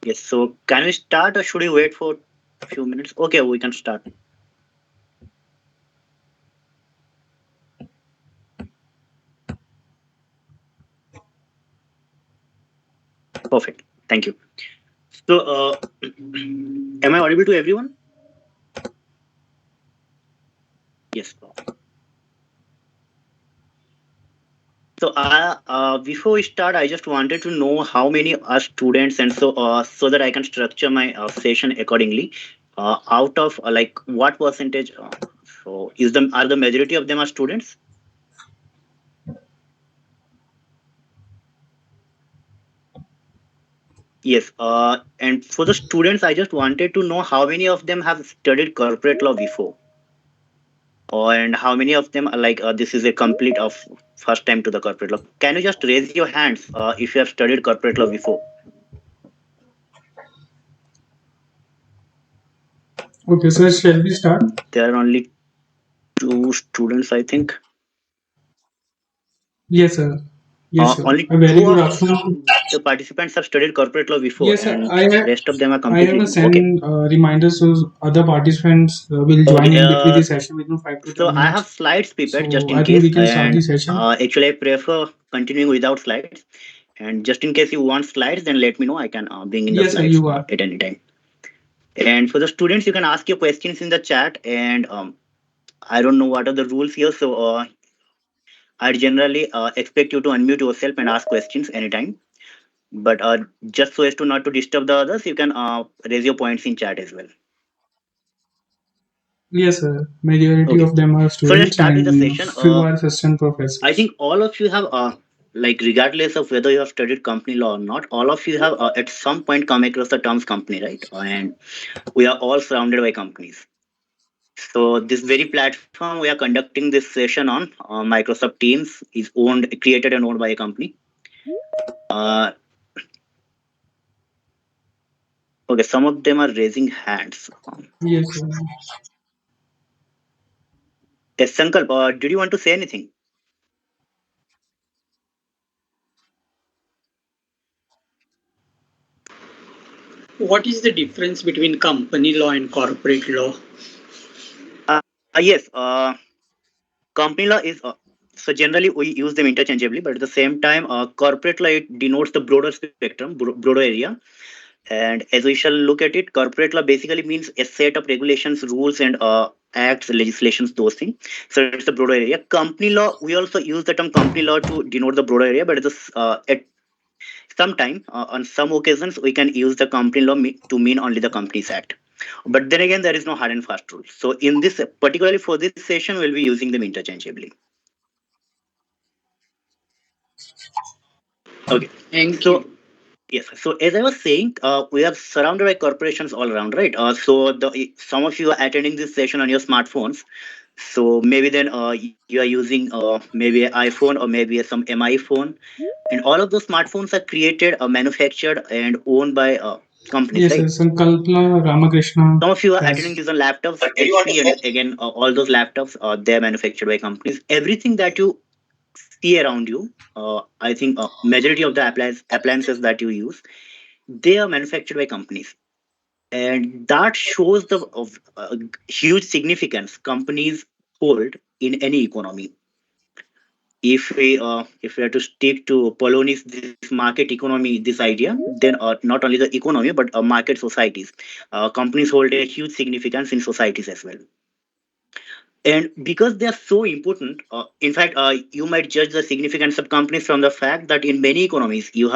Yes, so can we start or should we wait for a few minutes? Okay, we can start. Perfect. Thank you. So, am I audible to everyone? Yes. So, before we start, I just wanted to know how many are students, and so that I can structure my session accordingly. Out of like what percentage? So, are the majority of them are students? Yes. And for the students, I just wanted to know how many of them have studied corporate law before, and how many of them are like this is a complete of first time to the corporate law. Can you just raise your hands if you have studied corporate law before? Okay, so shall we start? There are only two students, I think. Yes, sir. Yes, sir. Only A very two good of afternoon. the participants have studied corporate law before, Yes, sir. and rest of them are I completely have new. Okay. sent reminders so other participants will join Okay. in between the session within 5 to 10 So I have minutes. slides prepared just So in I think case, we can start the and session. actually I prefer continuing without slides. And just in case you want slides, then let me know. I can bring in the Yes, sir. slides You are. at any time. And for the students, you can ask your questions in the chat. And I don't know what are the rules here, so I generally expect you to unmute yourself and ask questions anytime. But just so as to not to disturb the others, you can raise your points in chat as well. Yes, sir. Majority Okay, of them are so let's students start with the and session. few are assistant I professors. think all of you have, like, regardless of whether you have studied company law or not, all of you have at some point come across the terms company, right? And we are all surrounded by companies. So this very platform we are conducting this session on, Microsoft Teams, is created and owned by a company. Uh, okay, some of them are raising hands. Yes, sir. Yes, Sankalp, did you want to say anything? What is the difference between company law and corporate law? Yes, company law is so generally we use them interchangeably, but at the same time, corporate law it denotes the broader spectrum, broader area. And as we shall look at it, corporate law basically means a set of regulations, rules, and acts, legislations, those things. So it's the broader area. Company law, we also use the term company law to denote the broader area, but at some time, on some occasions, we can use the company law to mean only the Companies Act. But then again, there is no hard and fast rule. So in this, particularly for this session, we'll be using them interchangeably. Okay. Thank So you. yes. So as I was saying, we are surrounded by corporations all around, right? So some of you are attending this session on your smartphones. So maybe then you are using maybe an iPhone or maybe some MI phone, and all of those smartphones are created, manufactured, and owned by companies, Yes, sir. right? Sankalpana Ramakrishna Some of you are attending has. these on laptops, HP, and again, all those laptops they're manufactured by companies. Everything that you see around you, I think majority of the appliances that you use, they are manufactured by companies, and that shows the huge significance companies hold in any economy. If we are to stick to Poloni's this market economy, this idea, then not only the economy but market societies, companies hold a huge significance in societies as well. And because they are so important, in fact, you might judge the significance of companies from the fact that in many economies you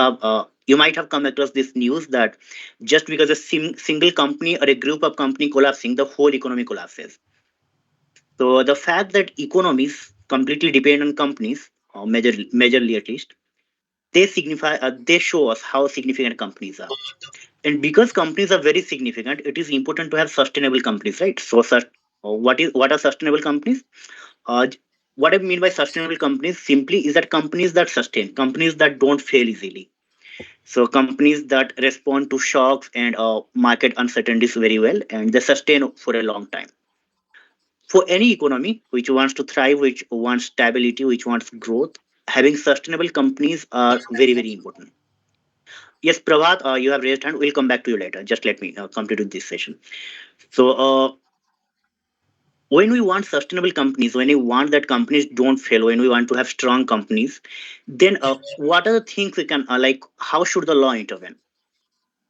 might have come across this news that just because a single company or a group of company collapsing, the whole economy collapses. So the fact that economies completely depend on companies, majorly at least, they show us how significant companies are. And because companies are very significant, it is important to have sustainable companies, right? What are sustainable companies? Uh, what I mean by sustainable companies simply is that companies that sustain, companies that don't fail easily. So companies that respond to shocks and market uncertainties very well, and they sustain for a long time. For any economy which wants to thrive, which wants stability, which wants growth, having sustainable companies are very important. Yes, Prabhat, you have raised hand. We'll come back to you later. Just let me complete with this session. So, when we want sustainable companies, when we want that companies don't fail, when we want to have strong companies, then what are the things we can like? How should the law intervene?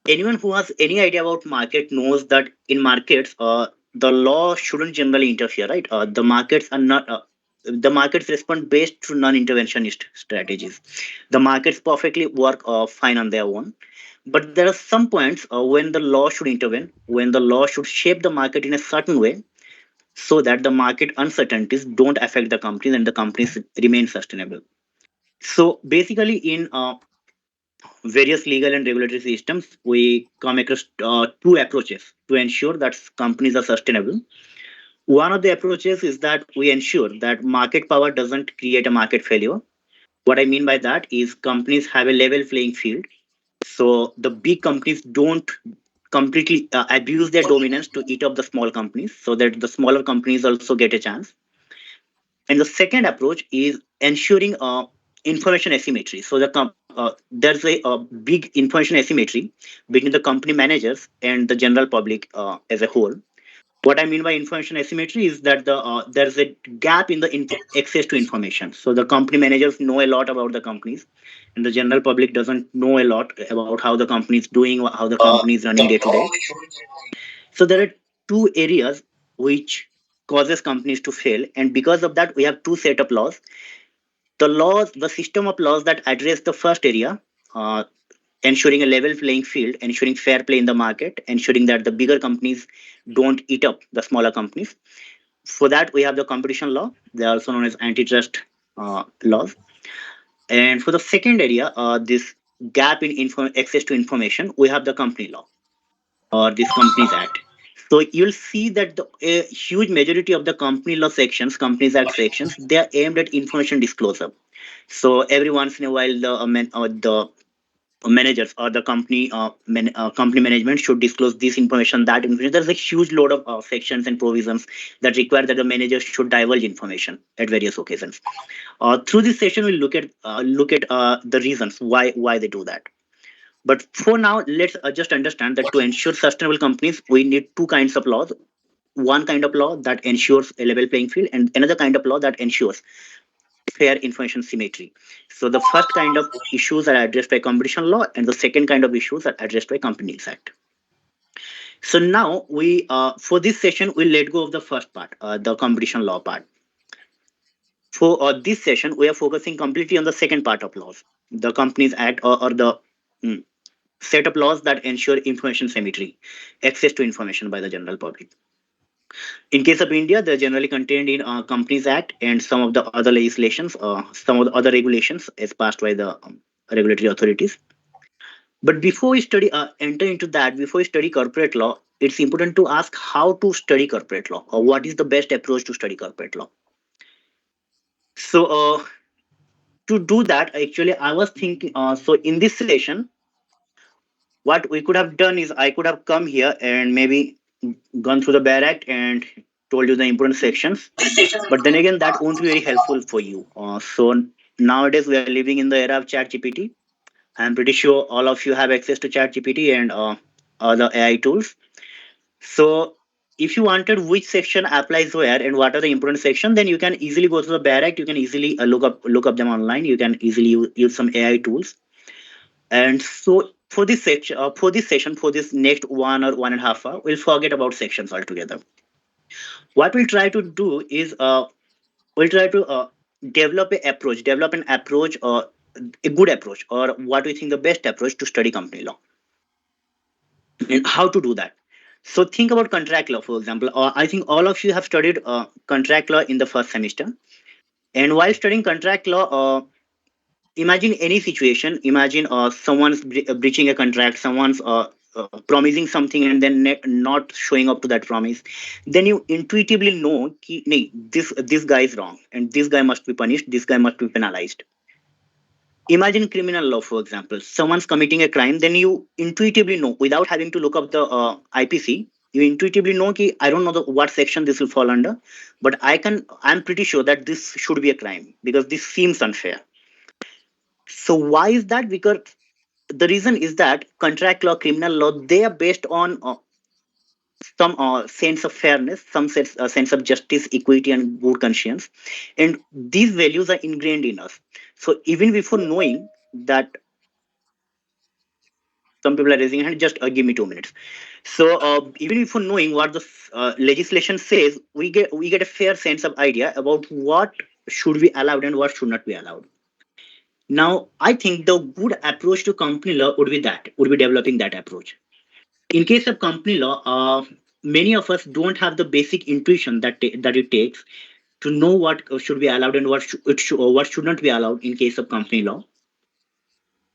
Anyone who has any idea about market knows that in markets, the law shouldn't generally interfere, right? The markets are not. The markets respond based to non-interventionist strategies. The markets perfectly work fine on their own, but there are some points when the law should intervene, when the law should shape the market in a certain way so that the market uncertainties don't affect the companies and the companies remain sustainable. So basically, in various legal and regulatory systems, we come across two approaches to ensure that companies are sustainable. One of the approaches is that we ensure that market power doesn't create a market failure. What I mean by that is companies have a level playing field. So the big companies don't completely abuse their dominance to eat up the small companies so that the smaller companies also get a chance. And the second approach is ensuring information asymmetry. So there's a big information asymmetry between the company managers and the general public as a whole. What I mean by information asymmetry is that there's a gap in the access to information. So the company managers know a lot about the companies, and the general public doesn't know a lot about how the company is doing, how the company is running day to day. So there are two areas which causes companies to fail, and because of that, we have two set of laws. The system of laws that address the first area, uh, ensuring a level playing field, ensuring fair play in the market, ensuring that the bigger companies don't eat up the smaller companies. For that, we have the competition law. They are also known as antitrust laws. And for the second area, this gap in access to information, we have the company law or this Companies Act. So you'll see that a huge majority of the company law sections, Companies Act sections, they are aimed at information disclosure. So every once in a while, the managers or the company management should disclose this information, that information. There's a huge load of sections and provisions that require that the managers should divulge information at various occasions. Through this session, we'll look at the reasons why they do that. But for now, let's just understand that to ensure sustainable companies, we need two kinds of laws. One kind of law that ensures a level playing field, and another kind of law that ensures fair information symmetry. So the first kind of issues are addressed by competition law, and the second kind of issues are addressed by Companies Act. So now for this session, we'll let go of the first part, the competition law part. For this session, we are focusing completely on the second part of laws, the Companies Act, or the mm, set of laws that ensure information symmetry, access to information by the general public. In case of India, they're generally contained in Companies Act and some of the other legislations, some of the other regulations as passed by the regulatory authorities. But before we enter into that, before we study corporate law, it's important to ask how to study corporate law or what is the best approach to study corporate law. So to do that, actually, I was thinking. So in this session, what we could have done is I could have come here and maybe gone through the Bare Act and told you the important sections. But then again, that won't be very helpful for you. So nowadays we are living in the era of ChatGPT. I'm pretty sure all of you have access to ChatGPT and other AI tools. So if you wanted which section applies where and what are the important section, then you can easily go to the Bare Act. You can easily look up them online. You can easily use some AI tools. And so for this next 1 or 1.5 hour, we'll forget about sections altogether. What we'll try to do is we'll try to develop an approach or a good approach or what we think the best approach to study company law and how to do that. So think about contract law, for example. I think all of you have studied contract law in the first semester. And while studying contract law, imagine any situation. Imagine someone's breaching a contract, someone's promising something and then not showing up to that promise. Then you intuitively know ki, nahi, this guy is wrong and this guy must be punished, this guy must be penalized. Imagine criminal law, for example. Someone's committing a crime, then you intuitively know without having to look up the IPC. You intuitively know ki, I don't know what section this will fall under, but I'm pretty sure that this should be a crime because this seems unfair. So why is that? Because the reason is that contract law, criminal law, they are based on some sense of fairness, some sense of justice, equity, and good conscience, and these values are ingrained in us. So even before knowing that, some people are raising hand. Just give me 2 minutes. So even before knowing what the legislation says, we get a fair sense of idea about what should be allowed and what should not be allowed. Now, I think the good approach to company law would be developing that approach. In case of company law, many of us don't have the basic intuition that it takes to know what should be allowed and what should not be allowed in case of company law.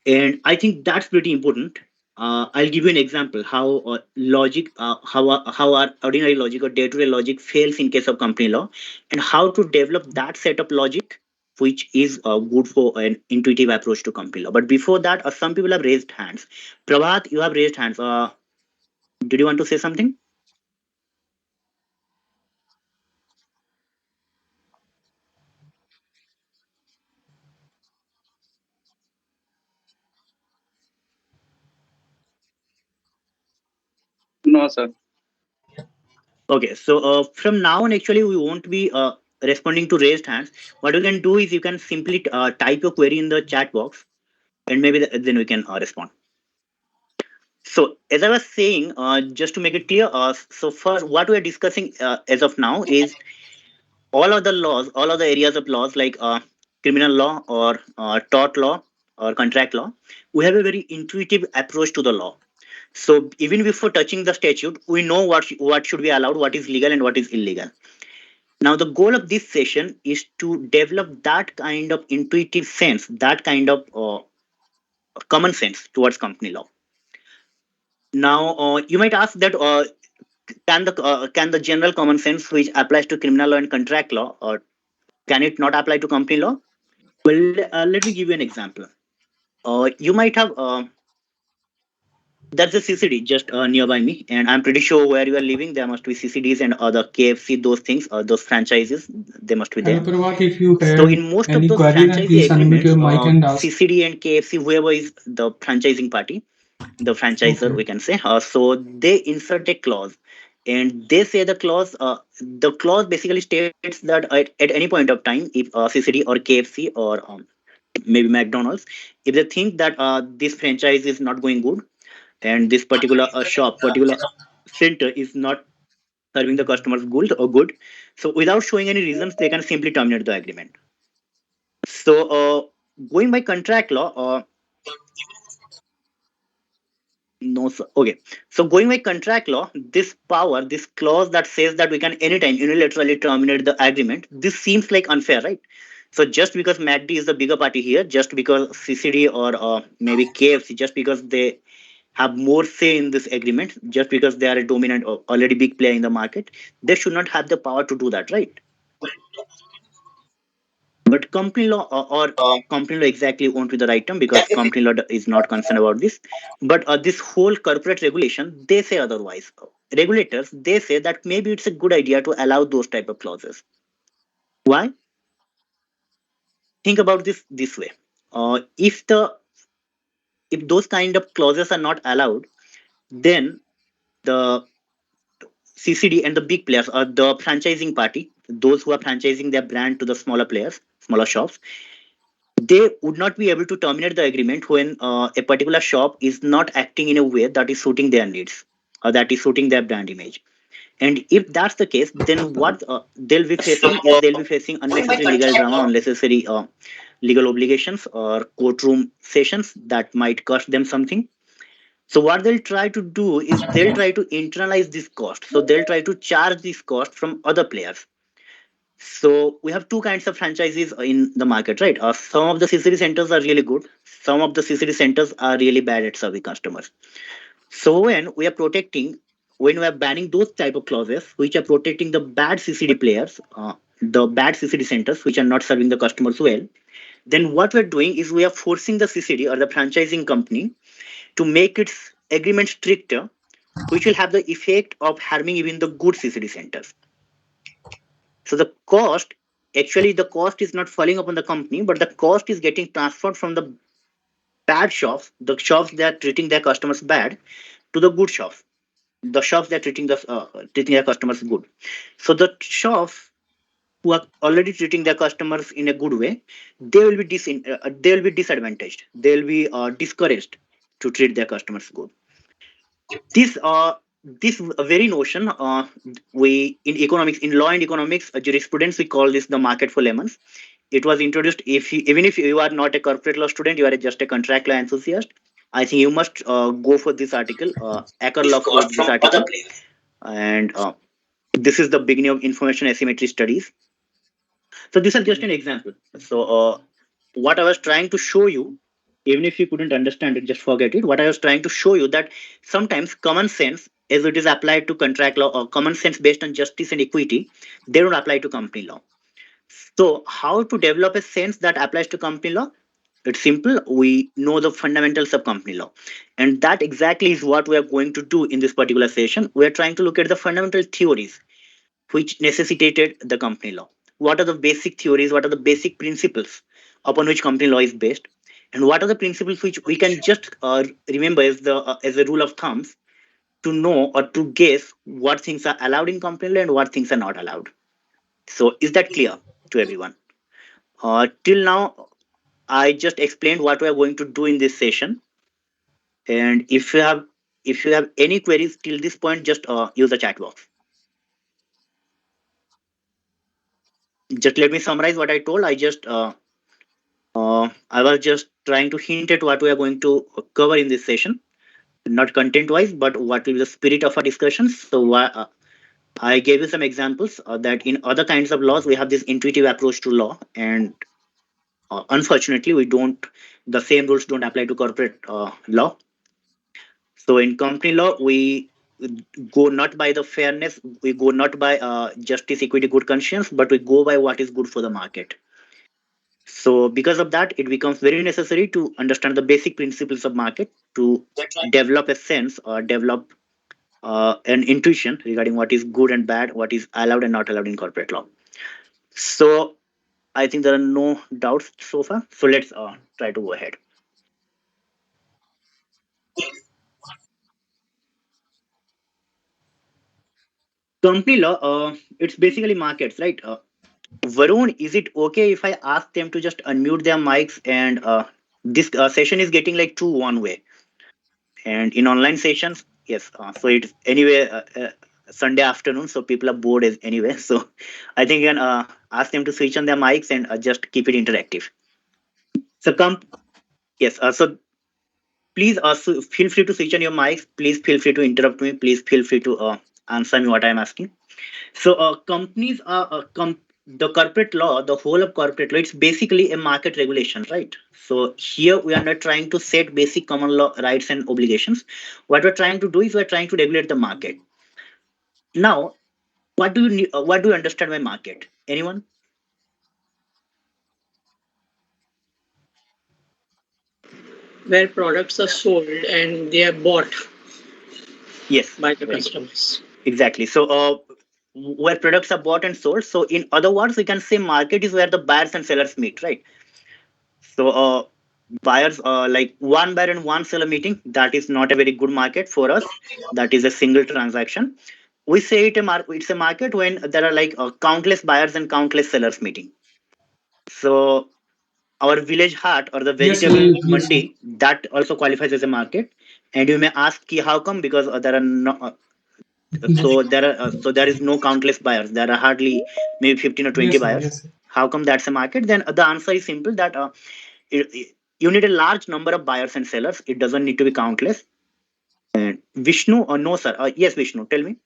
And I think that's pretty important. I'll give you an example how logic, how our ordinary logic or day-to-day logic fails in case of company law, and how to develop that set of logic which is good for an intuitive approach to company law. But before that, some people have raised hands. Prabhat, you have raised hands. Did you want to say something? No, sir. Okay, so from now on, actually, we won't be responding to raised hands. What you can do is you can simply type your query in the chat box, and maybe then we can respond. So, as I was saying, just to make it clear, so first, what we are discussing as of now is all of the laws, all of the areas of laws like criminal law or tort law or contract law. We have a very intuitive approach to the law. So, even before touching the statute, we know what should be allowed, what is legal, and what is illegal. Now, the goal of this session is to develop that kind of intuitive sense, that kind of common sense towards company law. Now, you might ask that can the general common sense which applies to criminal law and contract law, or can it not apply to company law? Well, let me give you an example. You might have that's a CCD just nearby me, and I'm pretty sure where you are living, there must be CCDs and other KFC, those things, those franchises, they must be Hello, there. Prabhat. If you So have in most of any those query, then franchisee please unmute agreements, your mic and ask. CCD and KFC, whoever is the franchising party, the franchisor, Okay. we can say, so they insert a clause, and they say the clause basically states that at any point of time, if CCD or KFC or maybe McDonald's, if they think that this franchise is not going good, and this particular particular center is not serving the customers good, so without showing any reasons, they can simply terminate the agreement. So, going by contract law, no, sir. Okay. So, going by contract law, this power, this clause that says that we can anytime unilaterally terminate the agreement, this seems like unfair, right? So, just because MACD is the bigger party here, just because CCD or maybe KFC, just because they have more say in this agreement, just because they are a dominant or already big player in the market, they should not have the power to do that, right? But company law or company law exactly won't be the right term because company law is not concerned about this. But this whole corporate regulation, they say otherwise. Regulators, they say that maybe it's a good idea to allow those type of clauses. Why? Think about this way. If those kind of clauses are not allowed, then the CCD and the big players or the franchising party, those who are franchising their brand to the smaller players, smaller shops, they would not be able to terminate the agreement when a particular shop is not acting in a way that is suiting their needs or that is suiting their brand image. And if that's the case, then what they'll be facing is they'll be facing unnecessary legal drama, unnecessary legal obligations or courtroom sessions that might cost them something. So what they'll try to do is they'll try to internalize this cost. So they'll try to charge this cost from other players. So we have two kinds of franchises in the market, right? Some of the CCD centers are really good. Some of the CCD centers are really bad at serving customers. So when we are banning those type of clauses, which are protecting the bad CCD players, the bad CCD centers, which are not serving the customers well, then what we're doing is we are forcing the CCD or the franchising company to make its agreement stricter, which will have the effect of harming even the good CCD centers. So the cost is not falling upon the company, but the cost is getting transferred from the bad shops, the shops that are treating their customers bad, to the good shops, the shops that are treating their customers good. So the shops who are already treating their customers in a good way, they will be disadvantaged. They will be discouraged to treat their customers good. This very notion, we in economics, in law and economics, jurisprudence, we call this the market for lemons. It was introduced. Even if you are not a corporate law student, you are just a contract law enthusiast. I think you must go for this article. Akerlof wrote this article, and this is the beginning of information asymmetry studies. So this is just an example. So what I was trying to show you, even if you couldn't understand it, just forget it. What I was trying to show you that sometimes common sense, as it is applied to contract law, or common sense based on justice and equity, they don't apply to company law. So how to develop a sense that applies to company law? It's simple. We know the fundamentals of company law. And that exactly is what we are going to do in this particular session. We are trying to look at the fundamental theories which necessitated the company law. What are the basic theories? What are the basic principles upon which company law is based? And what are the principles which we can just remember as a rule of thumbs to know or to guess what things are allowed in company law and what things are not allowed? So, is that clear to everyone? Till now, I just explained what we are going to do in this session. And if you have any queries till this point, just use the chat box. Just let me summarize what I told. I was just trying to hint at what we are going to cover in this session, not content wise, but what will be the spirit of our discussions. So I gave you some examples that in other kinds of laws we have this intuitive approach to law, and unfortunately we don't. The same rules don't apply to corporate law. So in company law, we go not by the fairness, we go not by justice, equity, good conscience, but we go by what is good for the market. So because of that, it becomes very necessary to understand the basic principles of market to develop a sense or develop an intuition regarding what is good and bad, what is allowed and not allowed in corporate law. So I think there are no doubts so far. So let's try to go ahead. Company law, it's basically markets, right? Varun, is it okay if I ask them to just unmute their mics and this session is getting like too one way? And in online sessions, yes, so it's anyway Sunday afternoon, so people are bored as anyway. So I think you can ask them to switch on their mics and just keep it interactive. So come, yes, so please feel free to switch on your mics. Please feel free to interrupt me. Please feel free to answer me what I'm asking. So companies are the corporate law, the whole of corporate law, it's basically a market regulation, right? So here we are not trying to set basic common law rights and obligations. What we're trying to do is we're trying to regulate the market. Now, what do you understand by market? Anyone? Where products are sold and they are bought Yes, by the very good. customers. Exactly. So where products are bought and sold. So in other words, we can say market is where the buyers and sellers meet, right? So buyers like one buyer and one seller meeting, that is not a very good market for us. That is a single transaction. We say it's a market when there are like countless buyers and countless sellers meeting. So our village hut or the Yes, vegetable Rajiv, yes. mandi, that also qualifies as a market. And you may ask ki, how come? Because there are no so there is no countless buyers. There are hardly maybe 15 or 20 Yes, sir, buyers. yes, sir. How come that's a market? Then the answer is simple that you need a large number of buyers and sellers. It doesn't need to be countless. And Vishnu or no, sir? Yes, Vishnu, tell me.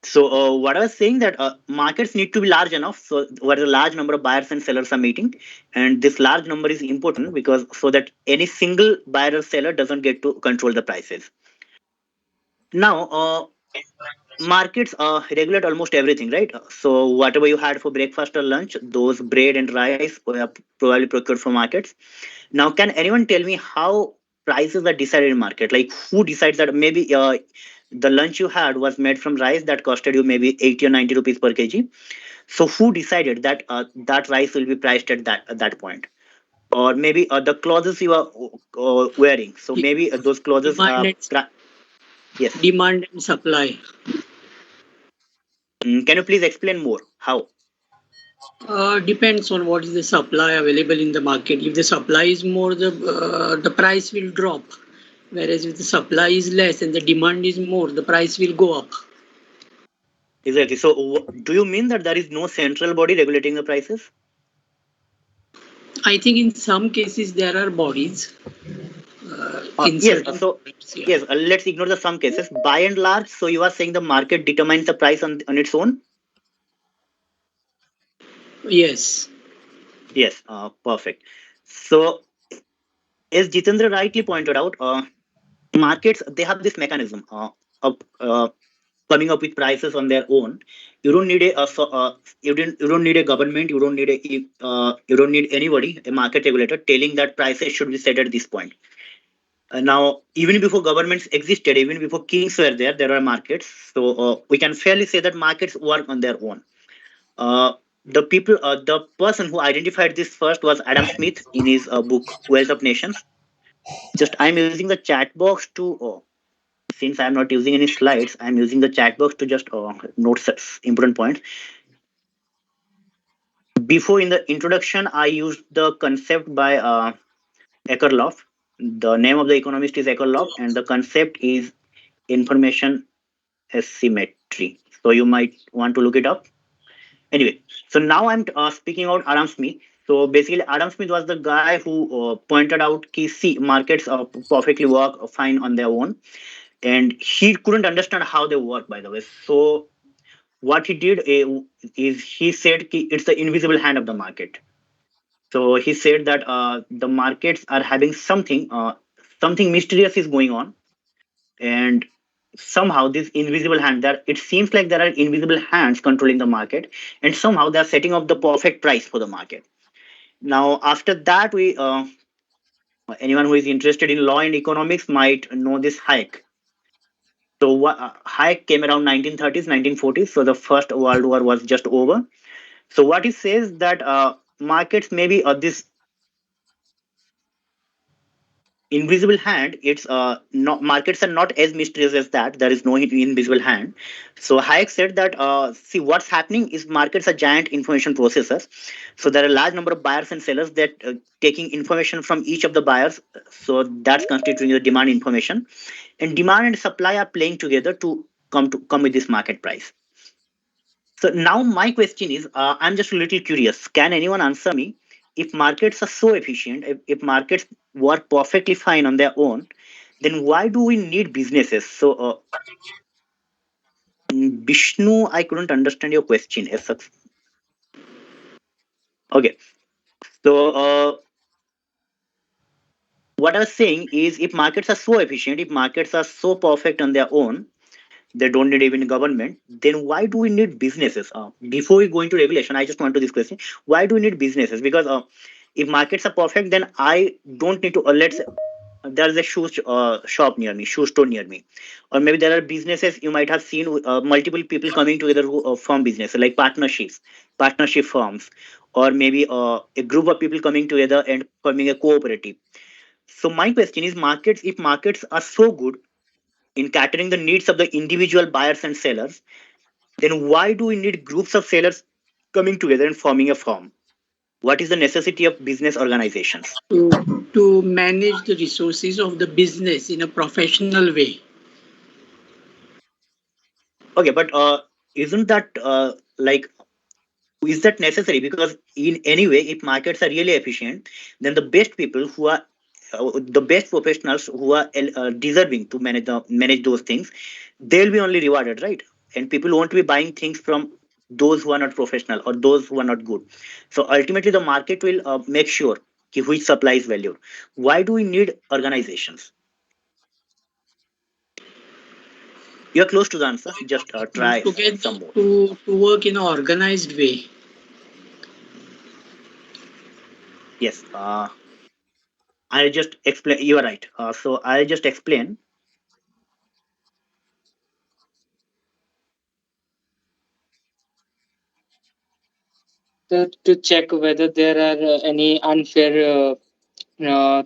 So what I was saying that markets need to be large enough so where a large number of buyers and sellers are meeting, and this large number is important because so that any single buyer or seller doesn't get to control the prices. Now, markets regulate almost everything, right? So whatever you had for breakfast or lunch, those bread and rice were probably procured from markets. Now, can anyone tell me how prices are decided in market? Like who decides that? Maybe The lunch you had was made from rice that costed you maybe 80 or 90 rupees per kg. So who decided that that rice will be priced at that point? Or maybe the clothes you are wearing. So De- maybe those clothes. Demand and Yes. demand and supply. Can you please explain more? How? Depends on what is the supply available in the market. If the supply is more, the price will drop. Whereas if the supply is less and the demand is more, the price will go up. Exactly. So do you mean that there is no central body regulating the prices? I think in some cases there are bodies in Yes. certain So products. Yeah. yes, let's ignore the some cases. By and large, so you are saying the market determines the price on its own. Yes. Yes. Perfect. So as Jitendra rightly pointed out, markets they have this mechanism of coming up with prices on their own. You don't need you don't need a government. You don't need anybody, a market regulator, telling that prices should be set at this point. Now, even before governments existed, even before kings were there, there are markets. So we can fairly say that markets work on their own. The person who identified this first was Adam Smith in his book Wealth of Nations. Just I'm using the chat box to since I'm not using any slides, I'm using the chat box to just note such important points. Before in the introduction, I used the concept by Ekerlof. The name of the economist is Ekerlof, and the concept is information asymmetry. So you might want to look it up. Anyway, so now I'm speaking about Adam Smith. So basically, Adam Smith was the guy who pointed out key see markets perfectly work fine on their own, and he couldn't understand how they work. By the way, so what he did is he said it's the invisible hand of the market. So he said that the markets are having something mysterious is going on, and somehow this invisible hand that it seems like there are invisible hands controlling the market, and somehow they are setting up the perfect price for the market. Now after that, we anyone who is interested in law and economics might know this Hayek. So Hayek came around 1930s 1940s, so the first world war was just over. So what he says that markets maybe this invisible hand. It's not markets are not as mysterious as that. There is no invisible hand. So Hayek said that see what's happening is markets are giant information processors. So there are a large number of buyers and sellers that taking information from each of the buyers. So that's constituting the demand information, and demand and supply are playing together to come with this market price. So now my question is, I'm just a little curious. Can anyone answer me? If markets are so efficient, if markets work perfectly fine on their own, then why do we need businesses? So, Vishnu, I couldn't understand your question. Okay. So, what I was saying is, if markets are so efficient, if markets are so perfect on their own, they don't need even government, then why do we need businesses? Before we go into regulation, I just want to this question: why do we need businesses? Because if markets are perfect, then I don't need to. Let's say there's a shop near me, shoe store near me, or maybe there are businesses you might have seen multiple people coming together who form business like partnership firms, or maybe a group of people coming together and forming a cooperative. So my question is, markets if markets are so good in catering the needs of the individual buyers and sellers, then why do we need groups of sellers coming together and forming a firm? What is the necessity of business organizations? To manage the resources of the business in a professional way. Okay, but isn't that like is that necessary? Because in any way, if markets are really efficient, then the best people who are the best professionals who are deserving to manage those things, they'll be only rewarded, right? And people won't be buying things from those who are not professional or those who are not good. So ultimately, the market will make sure which supply is valued. Why do we need organizations? You're close to the answer. Just try Together some more. to work in an organized way. Yes. I'll just explain. You are right. So I'll just explain. to check whether there are any unfair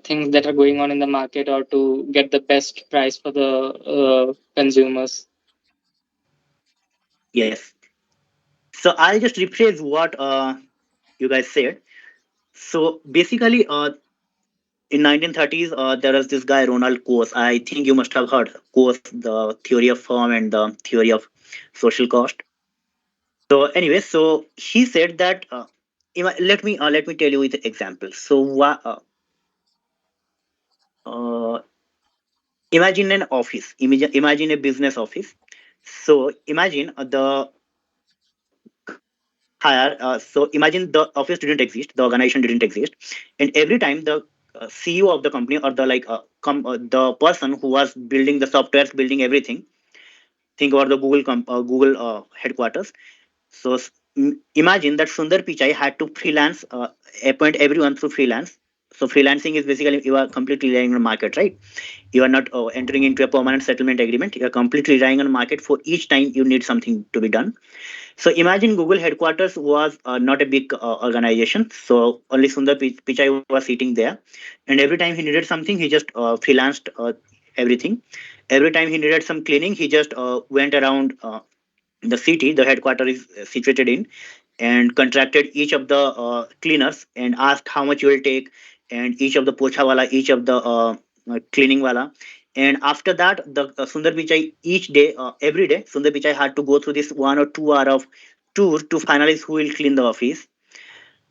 things that are going on in the market, or to get the best price for the consumers. Yes. So I'll just rephrase what you guys said. So basically, in 1930s, there was this guy Ronald Coase. I think you must have heard Coase, the theory of firm and the theory of social cost. So anyway, so he said that let me tell you with example. So uh, imagine an office. Imagine a business office. So imagine the hire. So imagine the office didn't exist, the organization didn't exist, and every time the CEO of the company, or the the person who was building the softwares, building everything. Think about the Google headquarters. So imagine that Sundar Pichai had to freelance, appoint everyone through freelance. So freelancing is basically you are completely relying on the market, right? You are not entering into a permanent settlement agreement. You are completely relying on the market for each time you need something to be done. So imagine Google headquarters was not a big organization. So only Sundar Pichai was sitting there, and every time he needed something, he just freelanced everything. Every time he needed some cleaning, he just went around the city the headquarters is situated in, and contracted each of the cleaners and asked how much you will take, and each of the pocha wala, each of the cleaning wala. And after that, the Sundar Pichai each day, every day, Sundar Pichai had to go through this 1 or 2 hour of tour to finalize who will clean the office,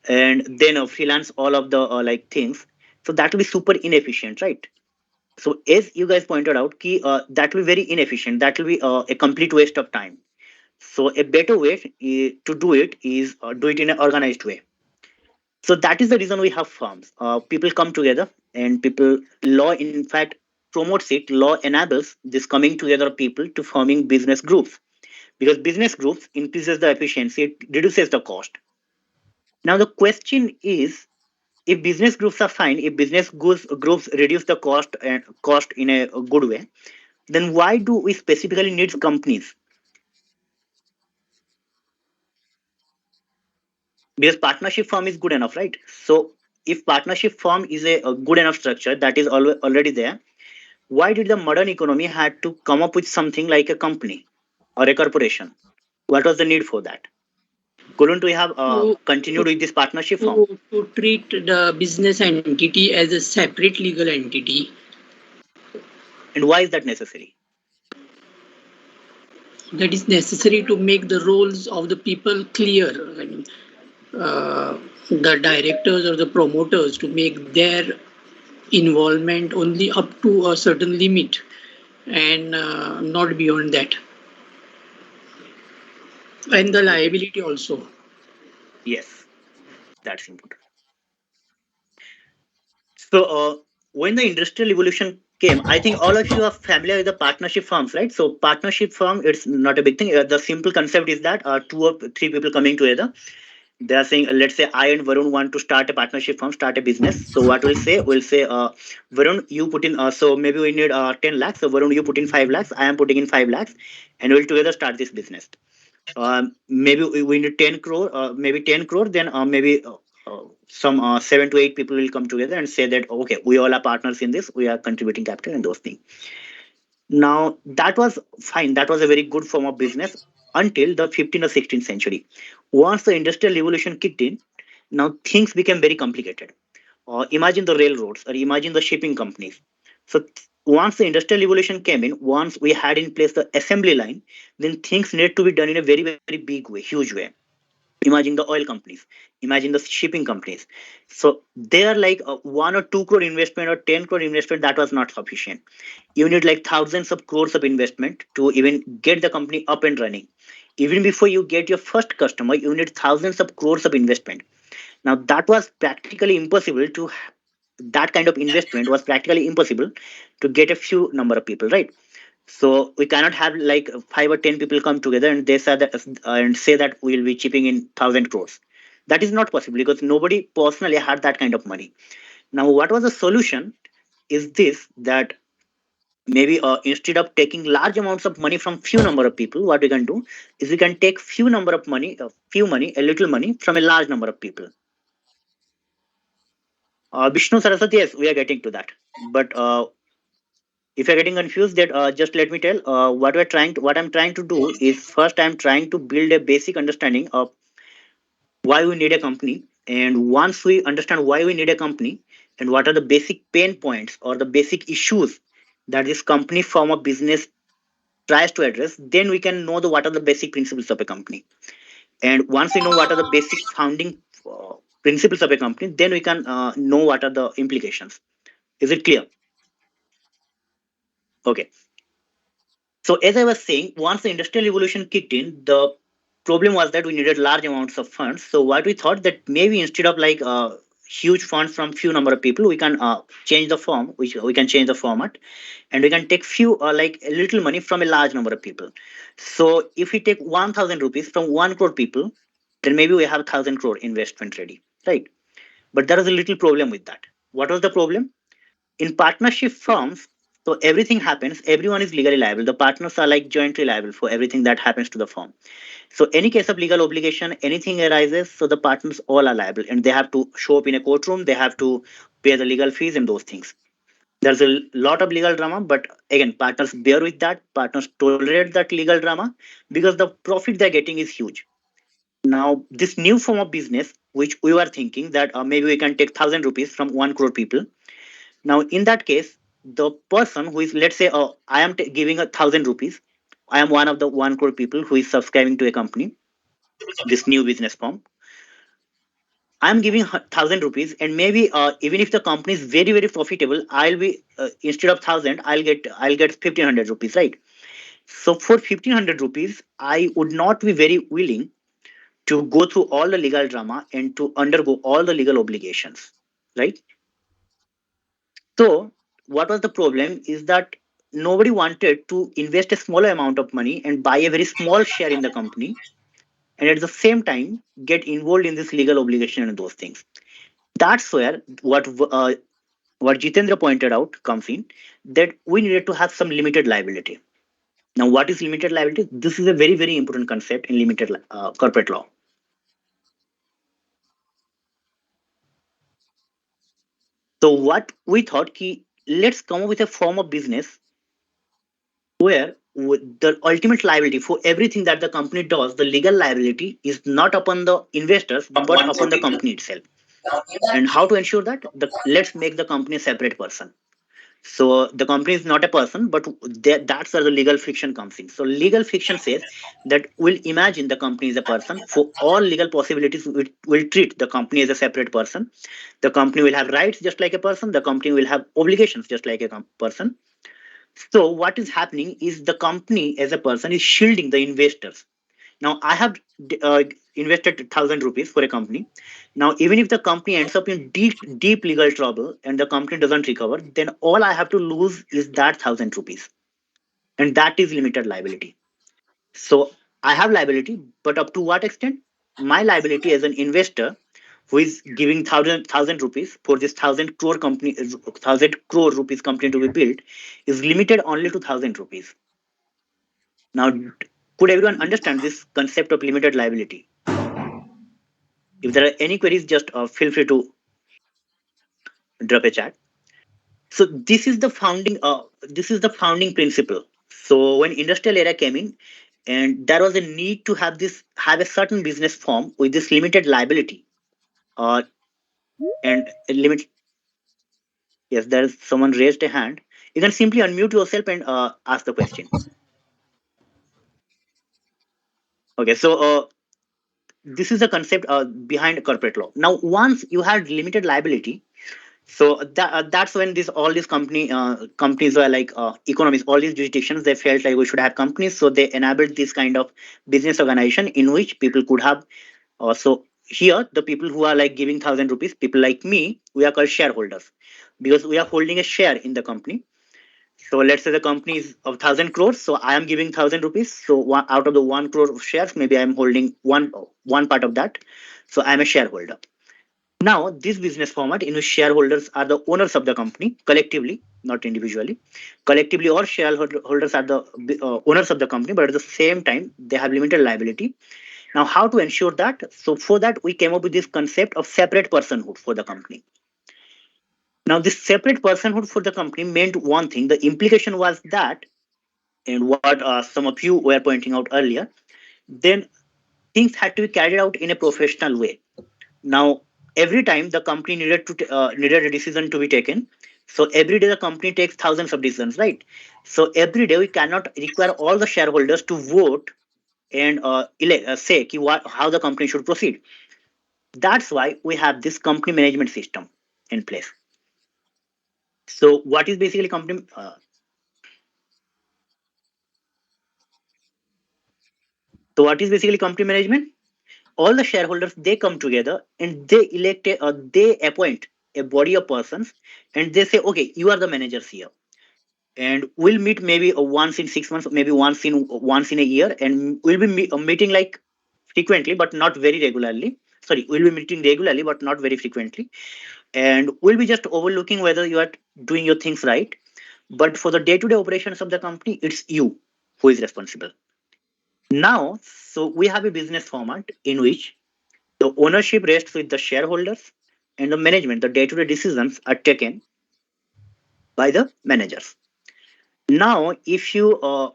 and then freelance all of the things. So that will be super inefficient, right? So as you guys pointed out, that will be very inefficient. That will be a complete waste of time. So a better way to do it is do it in an organized way. So that is the reason we have firms. People come together, and people law in fact promotes it. Law enables this coming together of people to forming business groups, because business groups increases the efficiency, it reduces the cost. Now the question is, if business groups are fine, if groups reduce the cost in a good way, then why do we specifically need companies? Because partnership firm is good enough, right? So if partnership firm is a good enough structure that is already there, why did the modern economy had to come up with something like a company or a corporation? What was the need for that? Couldn't we have To, continued to, with this partnership firm? to treat the business entity as a separate legal entity, And why is that necessary? that is necessary to make the roles of the people clear. I mean, the directors or the promoters to make their involvement only up to a certain limit, and not beyond that, and the Okay. liability also. Yes, that's important. So when the industrial evolution came, I think all of you are familiar with the partnership firms, right? So partnership firm, it's not a big thing. The simple concept is that two or three people coming together. They are saying, let's say I and Varun want to start a partnership firm, start a business. So what we'll say, Varun, you put in, so maybe we need 10 lakhs. So Varun, you put in 5 lakhs. I am putting in 5 lakhs, and we'll together start this business. Maybe we need 10 crore, maybe 10 crore, then maybe some 7 to 8 people will come together and say that, okay, we all are partners in this. We are contributing capital and those things. Now, that was fine. That was a very good form of business until the 15th or 16th century. Once the industrial revolution kicked in, now things became very complicated. Imagine the railroads, or imagine the shipping companies. So, once the industrial revolution came in, once we had in place the assembly line, then things needed to be done in a very, very big way, huge way. Imagine the oil companies, imagine the shipping companies. So, they are like 1 or 2 crore investment or 10 crore investment, that was not sufficient. You need like thousands of crores of investment to even get the company up and running. Even before you get your first customer, you need thousands of crores of investment. Now that was practically impossible to that kind of investment was practically impossible to get a few number of people, right? So we cannot have like 5 or 10 people come together and they say that and say that we will be chipping in 1,000 crores. That is not possible because nobody personally had that kind of money. Now what was the solution is this, that maybe instead of taking large amounts of money from few number of people, what we can do is we can take few number of money, a little money from a large number of people. Vishnu, Saraswati, yes, we are getting to that. But if you're getting confused, that just let me tell. What I'm trying to do is first I'm trying to build a basic understanding of why we need a company, and once we understand why we need a company and what are the basic pain points or the basic issues that this company form of business tries to address, then we can know what are the basic principles of a company. And once we know what are the basic founding principles of a company, then we can know what are the implications. Is it clear? Okay. So as I was saying, once the industrial revolution kicked in, the problem was that we needed large amounts of funds. So what we thought that maybe instead of like huge funds from few number of people, we can change the form, which we can change the format, and we can take few like a little money from a large number of people. So if we take 1,000 rupees from 1 crore people, then maybe we have 1,000 crore investment ready, right? But there is a little problem with that. What was the problem? In partnership firms, so everything happens, everyone is legally liable. The partners are like jointly liable for everything that happens to the firm. So any case of legal obligation, anything arises, so the partners all are liable and they have to show up in a courtroom, they have to pay the legal fees and those things. There's a lot of legal drama, but again, partners bear with that, partners tolerate that legal drama because the profit they're getting is huge. Now, this new form of business, which we were thinking that maybe we can take 1,000 rupees from 1 crore people. Now, in that case, the person who is, let's say, I am giving 1,000 rupees. I am one of the 1 crore people who is subscribing to a company, this new business firm. I am giving 1,000 rupees, and maybe even if the company is very very profitable, I'll be instead of 1,000, I'll get 1,500 rupees, right? So for 1,500 rupees, I would not be very willing to go through all the legal drama and to undergo all the legal obligations, right? So, what was the problem is that nobody wanted to invest a smaller amount of money and buy a very small share in the company, and at the same time get involved in this legal obligation and those things. That's where what Jitendra pointed out comes in, that we needed to have some limited liability. Now, what is limited liability? This is a very very important concept in limited corporate law. So, what we thought, let's come up with a form of business where the ultimate liability for everything that the company does, the legal liability is not upon the investors but upon the company itself. And how to ensure that? Let's make the company a separate person. So the company is not a person, but that's where the legal fiction comes in. So legal fiction says that we'll imagine the company is a person. For all legal possibilities, we'll treat the company as a separate person. The company will have rights just like a person. The company will have obligations just like a person. So what is happening is the company as a person is shielding the investors. Now I have uh, invested 1,000 rupees for a company. Now even if the company ends up in deep legal trouble and the company doesn't recover, then all I have to lose is that 1,000 rupees, and that is limited liability. So I have liability, but up to what extent? My liability as an investor who is giving thousand rupees for this 1,000 crore company, 1,000 crore rupees company to be built, is limited only to 1,000 rupees. Now, could everyone understand this concept of limited liability? If there are any queries, just feel free to drop a chat. So this is the founding principle. So when industrial era came in, and there was a need to have a certain business form with this limited liability, uh, and a limit. Yes, there is someone raised a hand. You can simply unmute yourself and ask the question. Okay, so this is the concept behind corporate law. Now, once you had limited liability, so that's when this all these companies were like economies, all these jurisdictions, they felt like we should have companies, so they enabled this kind of business organization in which people could have. So here, the people who are like giving 1,000 rupees, people like me, we are called shareholders because we are holding a share in the company. So let's say the company is of 1,000 crores. So I am giving 1,000 rupees. So out of the 1 crore of shares, maybe I am holding one part of that. So I am a shareholder. Now, this business format in which shareholders are the owners of the company collectively, not individually, collectively, or shareholders are the owners of the company, but at the same time, they have limited liability. Now, how to ensure that? So, for that, we came up with this concept of separate personhood for the company. Now, this separate personhood for the company meant one thing. The implication was that, and what some of you were pointing out earlier, then things had to be carried out in a professional way. Now, every time the company needed a decision to be taken, so every day the company takes thousands of decisions, right? So every day we cannot require all the shareholders to vote and say how the company should proceed. That's why we have this company management system in place. So what is basically company? So what is basically company management? All the shareholders they come together and they appoint a body of persons, and they say, okay, you are the managers here, and we'll meet maybe once in 6 months, maybe once in a year, and we'll be meeting like frequently but not very regularly. Sorry, we'll be meeting regularly but not very frequently, and we'll be just overlooking whether you are doing your things right. But for the day-to-day operations of the company, it's you who is responsible. Now, so we have a business format in which the ownership rests with the shareholders, and the management, the day-to-day decisions are taken by the managers. Now, if you are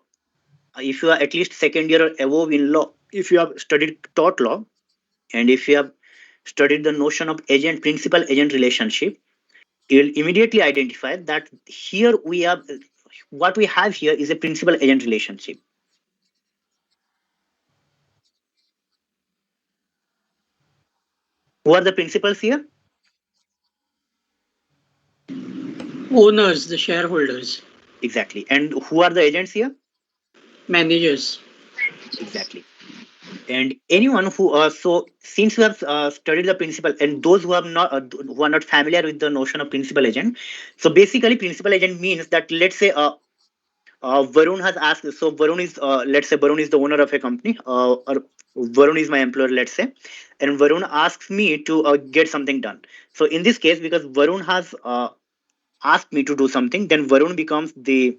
at least second year or above in law, if you have studied tort law, and if you have studied the notion of agent principal agent relationship, you'll immediately identify that here we have what we have here is a principal agent relationship. Who are the principals here? Owners, the shareholders, Exactly. And who are the agents here? managers. Exactly. And anyone who since you have studied the principal, and those who are not familiar with the notion of principal agent, so basically principal agent means that, let's say, Varun has asked. So Varun is, let's say, Varun is the owner of a company, or Varun is my employer, let's say, and Varun asks me to get something done. So in this case, because Varun has asked me to do something, then Varun becomes the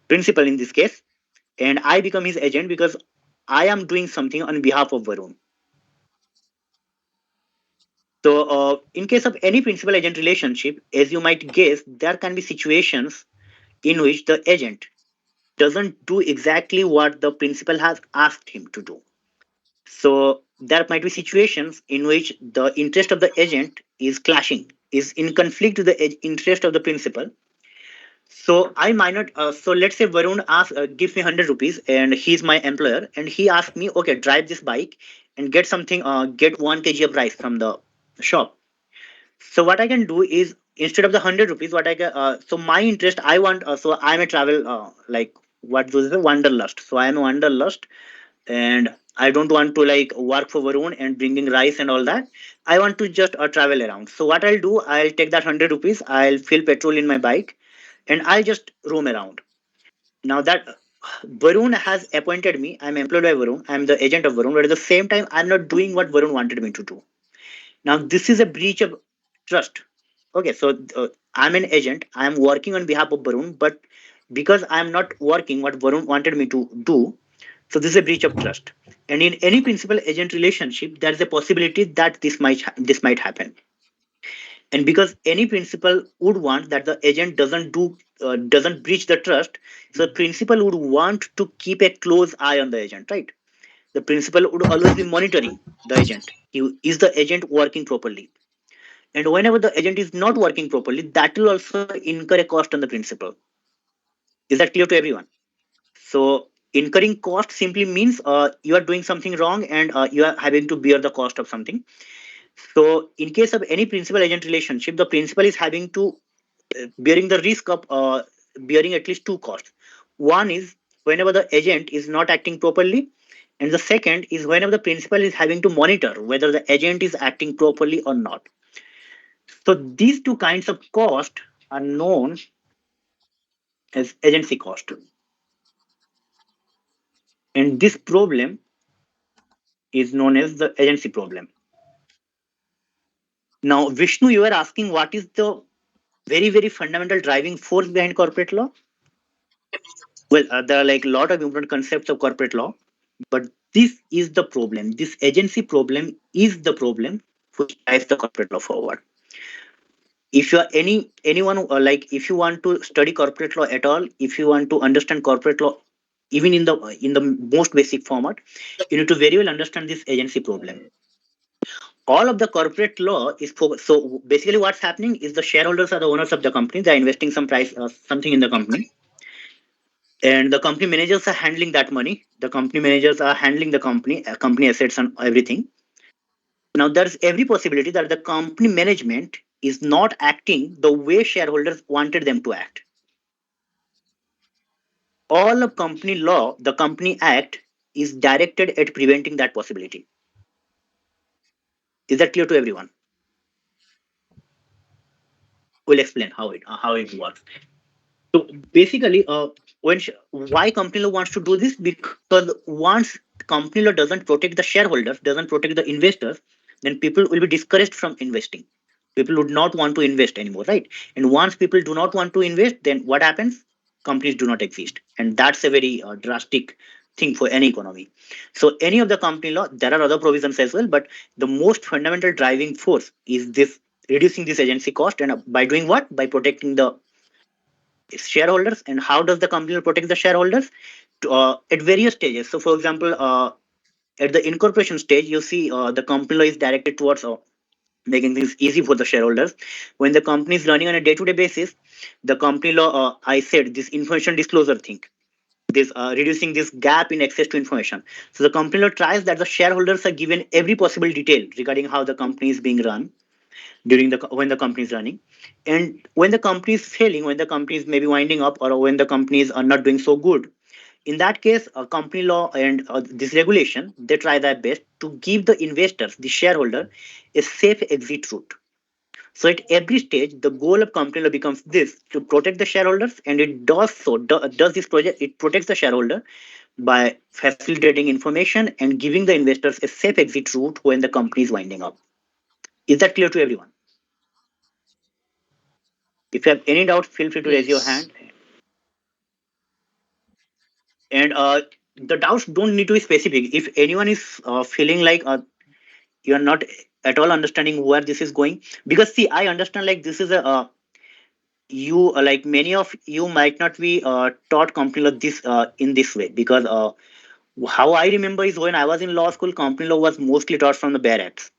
principal in this case, and I become his agent because I am doing something on behalf of Varun. So, in case of any principal agent relationship, as you might guess, there can be situations in which the agent doesn't do exactly what the principal has asked him to do. So, there might be situations in which the interest of the agent is clashing, is in conflict with the interest of the principal. So, I might not. So, let's say Varun gives me 100 rupees, and he's my employer, and he asks me, okay, drive this bike and get something, get 1 kg of rice from the shop. So what I can do is, instead of the 100 rupees, what I can, so my interest, I want, so I'm a travel, like, what was the wanderlust. So I'm a wanderlust, and I don't want to like work for Varun and bringing rice and all that. I want to just travel around. So what I'll do, I'll take that 100 rupees, I'll fill petrol in my bike, and I'll just roam around. Now that Varun has appointed me, I'm employed by Varun, I'm the agent of Varun, but at the same time, I'm not doing what Varun wanted me to do. Now, this is a breach of trust. Okay, so I'm an agent. I'm working on behalf of Varun, but because I'm not working what Varun wanted me to do, so this is a breach of trust. And in any principal agent relationship, there is a possibility that this might happen. And because any principal would want that the agent doesn't breach the trust, so the principal would want to keep a close eye on the agent, right? The principal would always be monitoring the agent. Is the agent working properly? And whenever the agent is not working properly, that will also incur a cost on the principal. Is that clear to everyone? So incurring cost simply means you are doing something wrong, and you are having to bear the cost of something. So in case of any principal agent relationship, the principal is having to bearing the risk of bearing at least two costs. One is whenever the agent is not acting properly, and the second is whenever the principal is having to monitor whether the agent is acting properly or not. So these two kinds of cost are known as agency cost. And this problem is known as the agency problem. Now, Vishnu, you are asking what is the very, very fundamental driving force behind corporate law? Well, there are like a lot of important concepts of corporate law, but this is the problem. This agency problem is the problem which drives the corporate law forward. If you are anyone like if you want to study corporate law at all, if you want to understand corporate law, even in the most basic format, you need to very well understand this agency problem. All of the corporate law is so basically what's happening is the shareholders are the owners of the company. They're investing some price something in the company, and the company managers are handling that money. The company managers are handling the company assets and everything. Now there's every possibility that the company management is not acting the way shareholders wanted them to act. All of company law, the company act, is directed at preventing that possibility. Is that clear to everyone? We'll explain how it works. So basically, why company law wants to do this? Because once company law doesn't protect the shareholders, doesn't protect the investors, then people will be discouraged from investing. People would not want to invest anymore, right? And once people do not want to invest, then what happens? Companies do not exist, and that's a very drastic thing for any economy. So any of the company law, there are other provisions as well, but the most fundamental driving force is this reducing this agency cost, and by doing what? By protecting the shareholders. And how does the company protect the shareholders? At various stages. So for example, at the incorporation stage, you see the company law is directed towards making things easy for the shareholders. When the company is running on a day-to-day basis, the company law, I said this information disclosure thing, this reducing this gap in access to information. So the company law tries that the shareholders are given every possible detail regarding how the company is being run during the when the company is running. And when the company is failing, when the company is maybe winding up, or when the companies are not doing so good, in that case, company law and this regulation, they try their best to give the investors, the shareholder, a safe exit route. So at every stage, the goal of company law becomes this: to protect the shareholders, and it does so. Does this project? It protects the shareholder by facilitating information and giving the investors a safe exit route when the company is winding up. Is that clear to everyone? If you have any doubt, feel free to raise your Yes. hand. And the doubts don't need to be specific. If anyone is feeling like you are not at all understanding where this is going, because see, I understand like this is a you like many of you might not be taught company law this in this way, because how I remember is when I was in law school, company law was mostly taught from the barracks,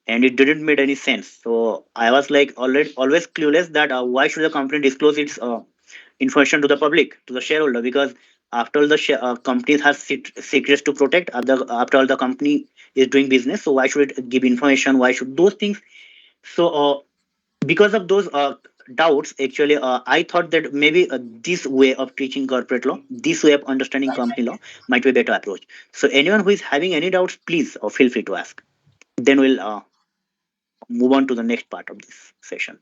and it didn't make any sense. So I was like always clueless that why should the company disclose its information to the public, to the shareholder, because after all the companies have secrets to protect. After all, the company is doing business, so why should it give information? Why should those things? So because of those doubts, actually, I thought that maybe this way of teaching corporate law, this way of understanding company law, might be a better approach. So anyone who is having any doubts, please feel free to ask. Then we'll move on to the next part of this session.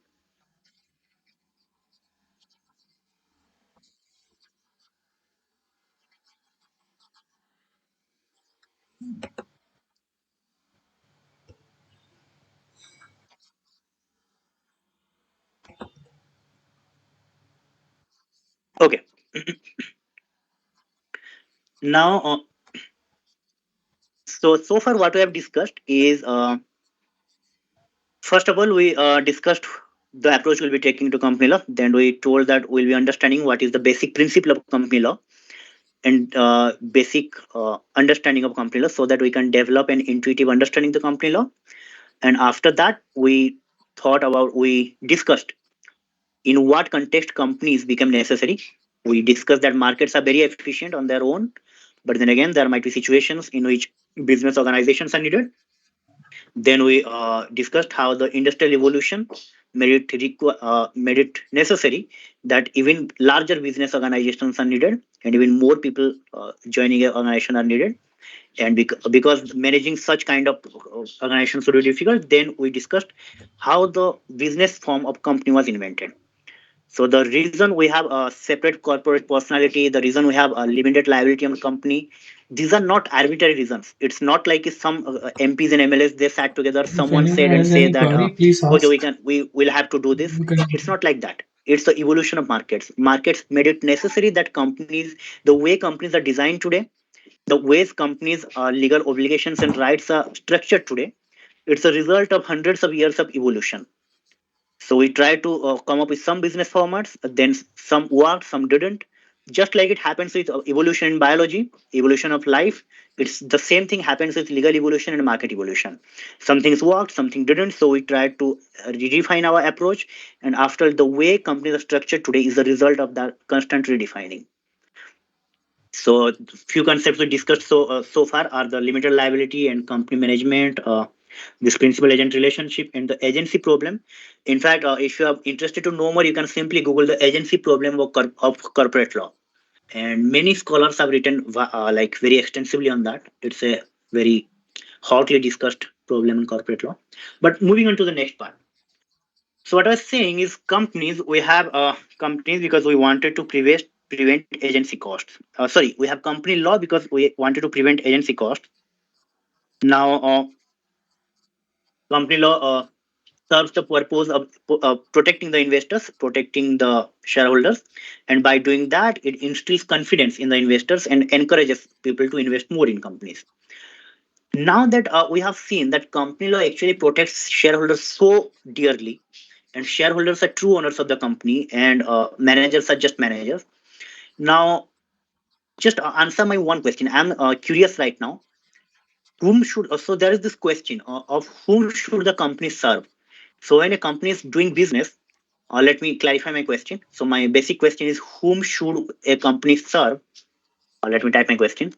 Okay. Now, so far what we have discussed is first of all we discussed the approach we'll be taking to company law. Then we told that we'll be understanding what is the basic principle of company law, and basic understanding of company law, so that we can develop an intuitive understanding of the company law. And after that, we discussed in what context companies become necessary. We discussed that markets are very efficient on their own, but then again there might be situations in which business organizations are needed. Then we discussed how the industrial evolution made it necessary that even larger business organizations are needed, and even more people joining an organization are needed. And because managing such kind of organizations would be difficult, then we discussed how the business form of company was invented. So the reason we have a separate corporate personality, the reason we have a limited liability on company, these are not arbitrary reasons. It's not like if some MPs and MLAs they sat together, If someone anyone said and has say any that query, please okay, ask. we will have to do this. You can. It's not like that. It's the evolution of markets. Markets made it necessary that companies, the way companies are designed today, the ways companies legal obligations and rights are structured today, it's a result of hundreds of years of evolution. So we tried to come up with some business formats, then some worked, some didn't. Just like it happens with evolution in biology, evolution of life, it's the same thing happens with legal evolution and market evolution. Some things worked, something didn't. So we tried to redefine our approach. And after the way companies are structured today is the result of that constant redefining. So few concepts we discussed so far are the limited liability and company management, this principal agent relationship, and the agency problem. In fact, if you are interested to know more, you can simply Google the agency problem of corporate law, and many scholars have written like very extensively on that. It's a very hotly discussed problem in corporate law. But moving on to the next part. So what I was saying is companies, we have companies because we wanted to prevent agency costs. Sorry, we have company law because we wanted to prevent agency costs. Now, company law serves the purpose of protecting the investors, protecting the shareholders, and by doing that, it instills confidence in the investors and encourages people to invest more in companies. Now that we have seen that company law actually protects shareholders so dearly, and shareholders are true owners of the company, and managers are just managers. Now, just answer my one question. I'm curious right now. Whom should so there is this question of whom should the company serve? So when a company is doing business, let me clarify my question. So my basic question is whom should a company serve? Let me type my question.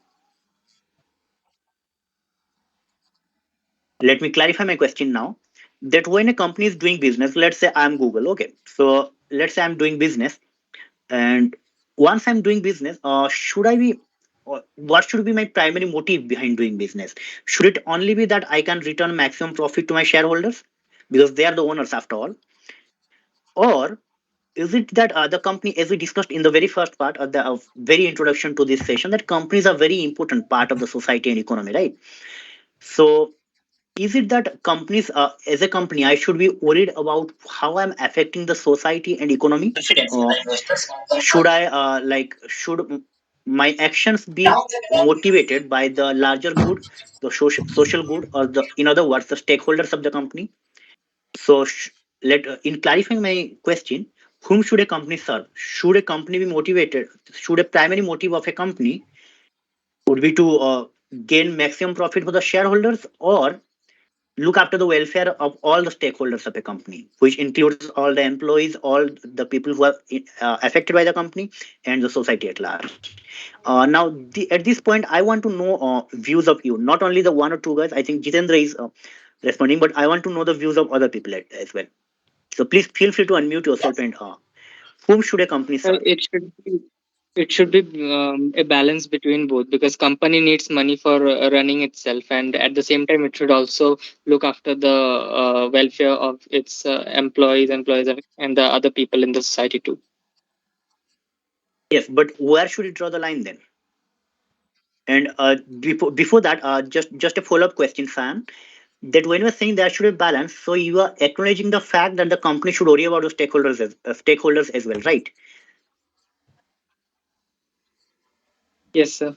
Let me clarify my question now. That when a company is doing business, let's say I'm Google. Okay, so let's say I'm doing business, and once I'm doing business, should I be? What should be my primary motive behind doing business? Should it only be that I can return maximum profit to my shareholders because they are the owners after all, or is it that the company, as we discussed in the very first part of the very introduction to this session, that companies are very important part of the society and economy, right? So is it that companies, as a company, I should be worried about how I'm affecting the society and economy? Confidence in the Or investors. should I should my actions be motivated by the larger good, the social good, or the in other words, the stakeholders of the company? So let in clarifying my question, whom should a company serve? Should a company be motivated? Should a primary motive of a company would be to gain maximum profit for the shareholders, or look after the welfare of all the stakeholders of a company, which includes all the employees, all the people who are affected by the company, and the society at large. Now, at this point, I want to know views of you, not only the one or two guys. I think Jitendra is responding, but I want to know the views of other people as well. So please feel free to unmute yourself and whom should a company serve? It should be a balance between both, because company needs money for running itself, and at the same time it should also look after the welfare of its employees and the other people in the society too. Yes, but where should it draw the line then? And before that, just a follow up question, Sam. That when you are saying there should be balance, so you are acknowledging the fact that the company should worry about the stakeholders as well, right? Yes, sir.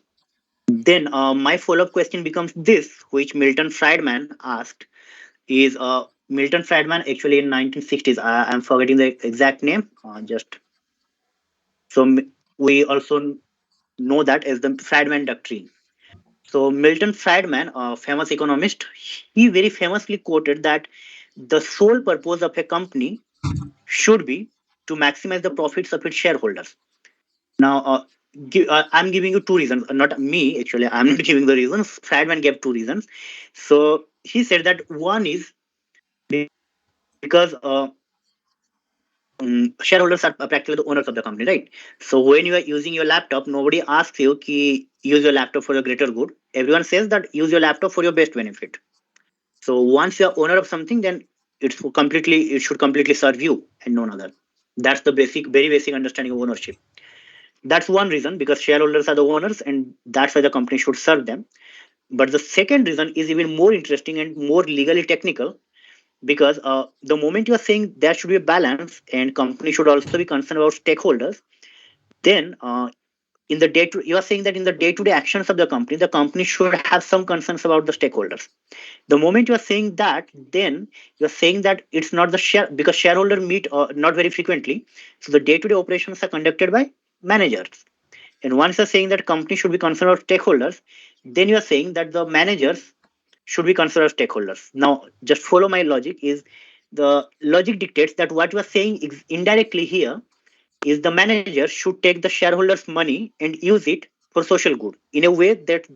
Then my follow up question becomes this, which Milton Friedman asked, is Milton Friedman actually in 1960s. I'm forgetting the exact name. Just so we also know that as the Friedman doctrine. So Milton Friedman, a famous economist, he very famously quoted that the sole purpose of a company should be to maximize the profits of its shareholders. Now, I'm giving you two reasons, not me actually. I'm not giving the reasons. Friedman gave two reasons. So he said that one is because shareholders are practically the owners of the company, right? So when you are using your laptop, nobody asks you ki use your laptop for the greater good. Everyone says that use your laptop for your best benefit. So once you are owner of something, then it should completely serve you and none other. That's the very basic understanding of ownership. That's one reason, because shareholders are the owners, and that's why the company should serve them. But the second reason is even more interesting and more legally technical, because the moment you are saying there should be a balance and company should also be concerned about stakeholders, then in the day to you are saying that in the day-to-day actions of the company should have some concerns about the stakeholders. The moment you are saying that, then you are saying that it's not the share, because shareholder meet not very frequently, so the day-to-day operations are conducted by managers. And once you're saying that company should be concerned about stakeholders, then you are saying that the managers should be considered stakeholders. Now, just follow my logic. Is the logic dictates that what you are saying is indirectly here is the manager should take the shareholders' money and use it for social good in a way that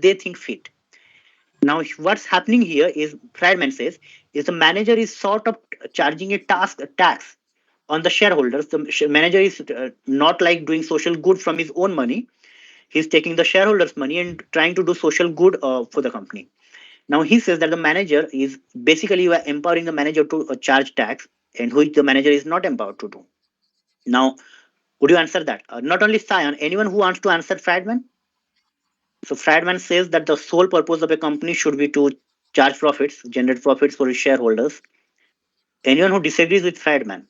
they think fit. Now, what's happening here is Friedman says is the manager is sort of charging a tax on the shareholders. The manager is not like doing social good from his own money. He's taking the shareholders' money and trying to do social good for the company. Now he says that the manager is basically, you are empowering the manager to charge tax, and which the manager is not empowered to do. Now, would you answer that? Not only Cyan, anyone who wants to answer Friedman? So Friedman says that the sole purpose of a company should be to charge profits, generate profits for its shareholders. Anyone who disagrees with Friedman?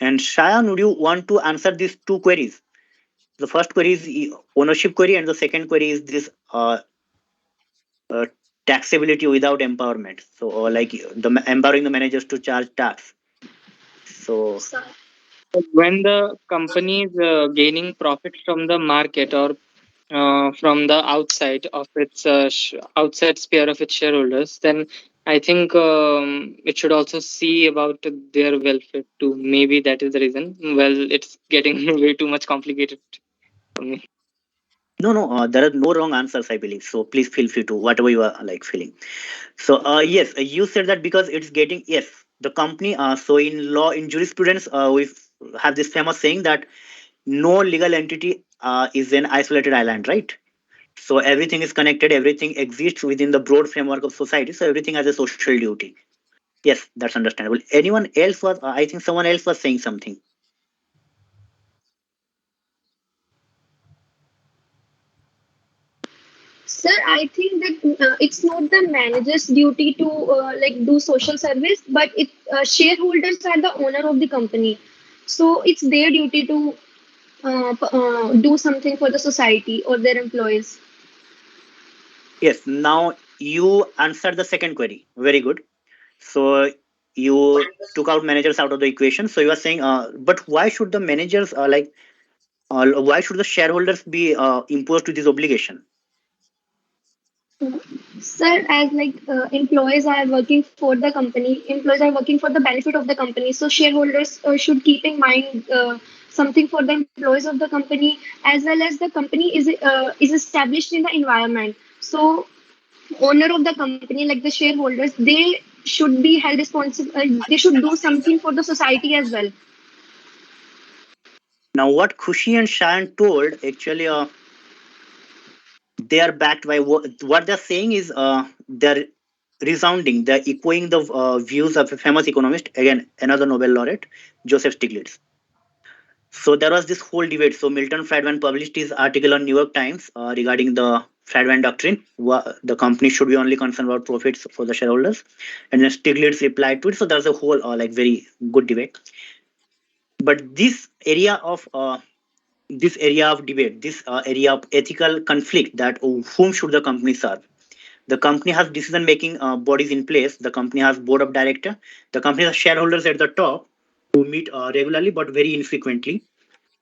And Shayan, would you want to answer these two queries? The first query is ownership query, and the second query is this uh, taxability without empowerment. So, like empowering the managers to charge tax. So, When the company is gaining profits from the market or from the outside of its outside sphere of its shareholders, then I think it should also see about their welfare too. Maybe that is the reason. Well, it's getting way too much complicated for me. no, no, there are no wrong answers, I believe. So please feel free to whatever you are like feeling. So, yes, you said that because it's getting, yes, the company. So in law, in jurisprudence, we have this famous saying that no legal entity is an isolated island, right? So everything is connected, everything exists within the broad framework of society. So everything has a social duty. Yes, that's understandable. Anyone else was? I think someone else was saying something. Sir, I think that it's not the manager's duty to like do social service, but it shareholders are the owner of the company, so it's their duty to do something for the society or their employees. Yes. Now you answered the second query. Very good. So you took out managers out of the equation. So you are saying, but why should the managers why should the shareholders be imposed to this obligation? Sir, as like employees are working for the company, employees are working for the benefit of the company. So shareholders should keep in mind something for the employees of the company, as well as the company is established in the environment. So owner of the company, like the shareholders, they should be held responsible. They should do something for the society as well. Now, what Khushi and Shayan told actually, they are backed by what they're saying is they're resounding, they're echoing the views of a famous economist, again, another Nobel laureate, Joseph Stiglitz. So there was this whole debate. So Milton Friedman published his article on New York Times regarding the Friedman doctrine. The company should be only concerned about profits for the shareholders, and then Stiglitz replied to it. So there's a whole like very good debate. But this area of debate, this area of ethical conflict, that whom should the company serve? The company has decision making bodies in place. The company has board of director. The company has shareholders at the top who meet regularly but very infrequently.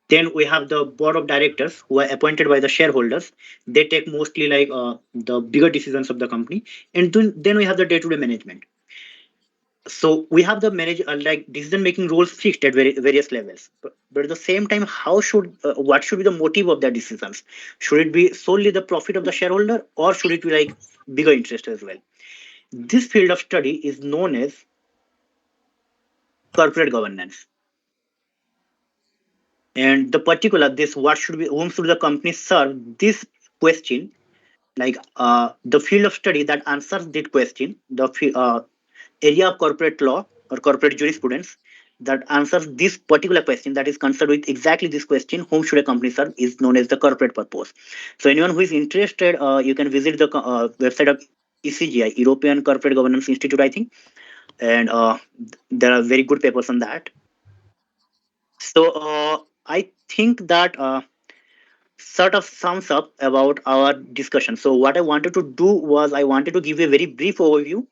Then we have the board of directors who are appointed by the shareholders. They take mostly like the bigger decisions of the company. And then we have the day-to-day management. So we have the manager like decision making roles fixed at various levels. But at the same time, how should what should be the motive of their decisions? Should it be solely the profit of the shareholder, or should it be like bigger interest as well? This field of study is known as corporate governance. And the particular this what should be whom should the company serve, this question like the field of study that answers that question, area of corporate law or corporate jurisprudence that answers this particular question, that is concerned with exactly this question, whom should a company serve, is known as the corporate purpose. So anyone who is interested, you can visit the website of ECGI, European Corporate Governance Institute, I think, and there are very good papers on that. So I think that sort of sums up about our discussion. So what I wanted to do was I wanted to give a very brief overview,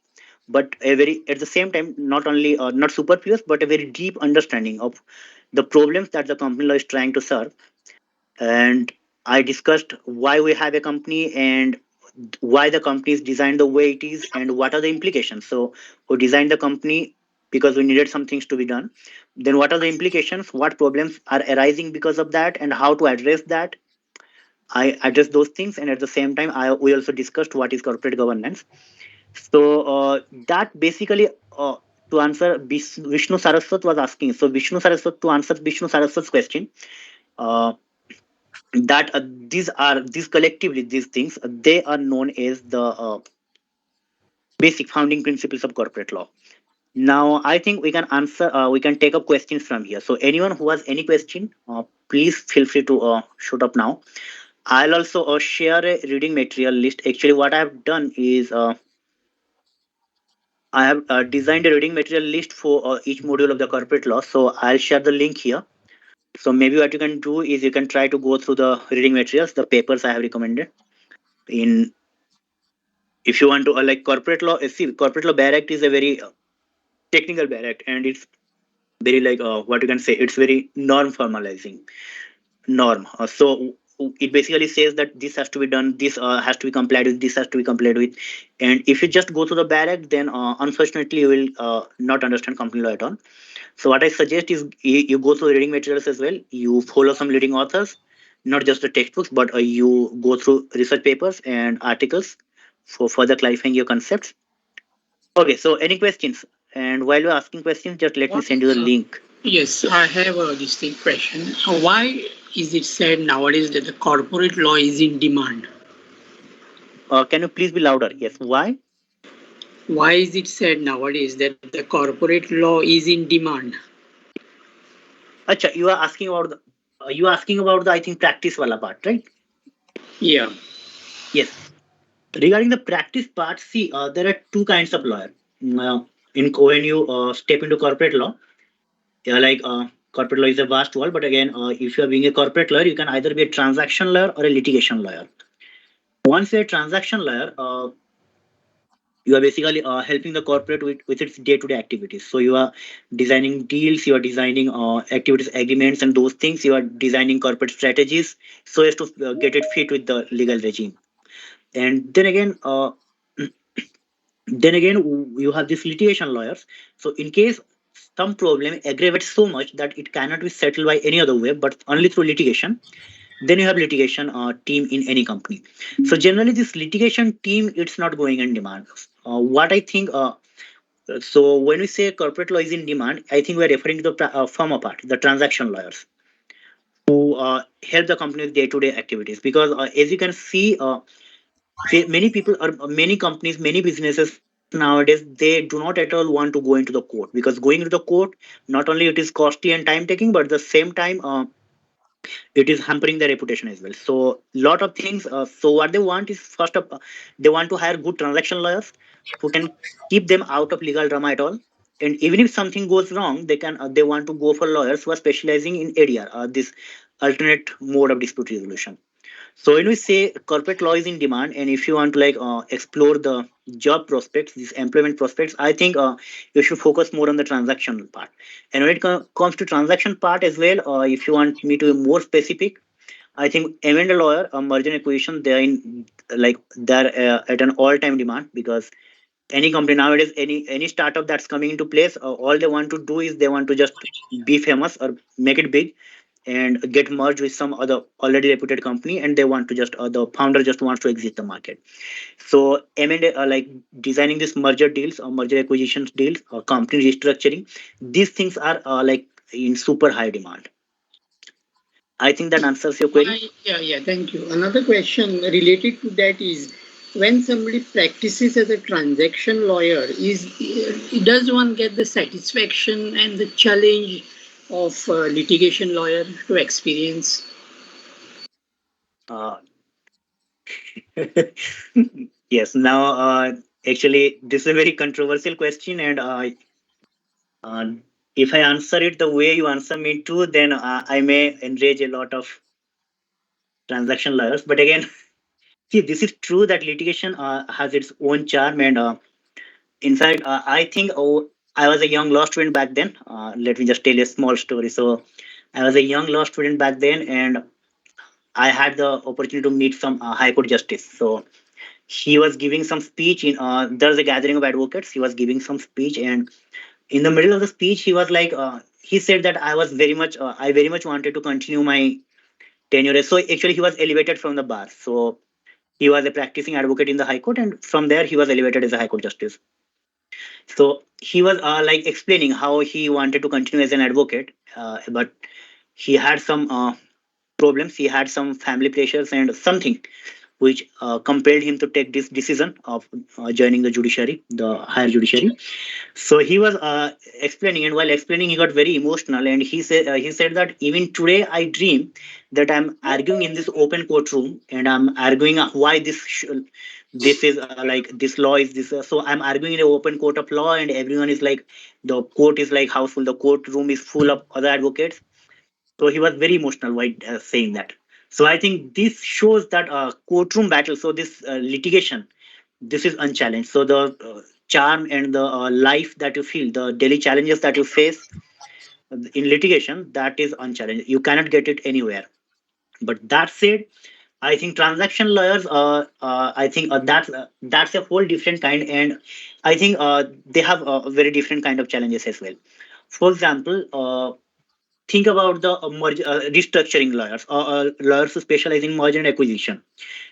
but a very at the same time not only not superfluous but a very deep understanding of the problems that the company law is trying to serve. And I discussed why we have a company and why the company is designed the way it is and what are the implications. So we designed the company because we needed some things to be done. Then what are the implications? What problems are arising because of that and how to address that? I addressed those things, and at the same time, we also discussed what is corporate governance. So that basically to answer Vishnu Saraswat was asking. So Vishnu Saraswat, to answer Vishnu Saraswat's question, uh, that these collectively these things they are known as the basic founding principles of corporate law. Now I think we can answer. We can take up questions from here. So anyone who has any question, please feel free to shoot up now. I'll also share a reading material list. Actually, what I have done is I have designed a reading material list for each module of the corporate law. So I'll share the link here. So maybe what you can do is you can try to go through the reading materials, the papers I have recommended. In if you want to like corporate law, see, corporate law Bar Act is a very technical Bar Act, and it's very like what you can say. It's very norm formalizing norm. So it basically says that this has to be done, this has to be complied with, this has to be complied with. And if you just go to the Bar Act, then unfortunately you will not understand company law at all. So what I suggest is you go through reading materials as well. You follow some leading authors, not just the textbooks, but you go through research papers and articles for further clarifying your concepts. Okay, so any questions? And while you're asking questions, just let me What? send you the link. Yes, I have a distinct question. Why is it said nowadays that the corporate law is in demand? Can you please be louder? Yes. Why? Why is it said nowadays that the corporate law is in demand? Acha, you are asking about the I think practice wala part, right? Yeah. Yes. Regarding the practice part, see, there are two kinds of lawyer. In when you step into corporate law, yeah, like corporate law is a vast world. But again, if you are being a corporate lawyer, you can either be a transaction lawyer or a litigation lawyer. Once you're a transaction lawyer, you are basically helping the corporate with its day-to-day activities. So you are designing deals, you are designing activities agreements and those things, you are designing corporate strategies so as to get it fit with the legal regime. And then again you have these litigation lawyers. So in case some problem aggravates so much that it cannot be settled by any other way but only through litigation, then you have litigation team in any company. So generally this litigation team, it's not going in demand. What I think So when we say corporate law is in demand, I think we're referring to the firm part, the transaction lawyers who help the company with day-to-day activities. Because as you can see, many people or many companies, many businesses nowadays, they do not at all want to go into the court, because going into the court, not only it is costly and time-taking, but at the same time it is hampering their reputation as well. So lot of things. So what they want is first of they want to hire good transaction lawyers who can keep them out of legal drama at all. And even if something goes wrong, they want to go for lawyers who are specializing in ADR, this alternate mode of dispute resolution. So when we say corporate law is in demand, and if you want to like explore the job prospects, these employment prospects, I think you should focus more on the transaction part. And when it comes to transaction part as well, if you want me to be more specific, I think M&A lawyer, merger and acquisition, they're at an all-time demand, because any company nowadays, any startup that's coming into place, all they want to do is they want to just be famous or make it big and get merged with some other already reputed company, and they want to just the founder just wants to exit the market. So M&A, like designing these merger deals or merger acquisitions deals or company restructuring, these things are like in super high demand. I think that answers your query. Yeah, thank you. Another question related to that is, when somebody practices as a transaction lawyer, does one get the satisfaction and the challenge of litigation lawyer to experience? Uh, yes. Now, actually, this is a very controversial question, and uh, if I answer it the way you answer me too, then I may enrage a lot of transaction lawyers. But again, see, this is true that litigation has its own charm, and in fact, I think I was a young law student back then. Let me just tell you a small story. So, I was a young law student back then, and I had the opportunity to meet some High Court justice. So he was giving some speech in. There's a gathering of advocates. He was giving some speech, and in the middle of the speech, he was like, he said that I very much wanted to continue my tenure. So actually, he was elevated from the bar. So he was a practicing advocate in the High Court, and from there, he was elevated as a High Court justice. So he was like explaining how he wanted to continue as an advocate, but he had some problems. He had some family pressures and something which compelled him to take this decision of joining the judiciary, the higher judiciary. So he was explaining, and while explaining, he got very emotional, and he said that even today I dream that I'm arguing in this open courtroom, and I'm arguing why this is like this law is this. So I'm arguing in an open court of law, and everyone is like the court is like houseful, the courtroom is full of other advocates. So he was very emotional while saying that. So I think this shows that courtroom battle. So this litigation, this is unchallenged. So the charm and the life that you feel, the daily challenges that you face in litigation, that is unchallenged. You cannot get it anywhere. But that said, I think transaction lawyers, I think that's a whole different kind, and I think they have a very different kind of challenges as well. For example, think about the restructuring lawyers or lawyers who specialize in merger and acquisition.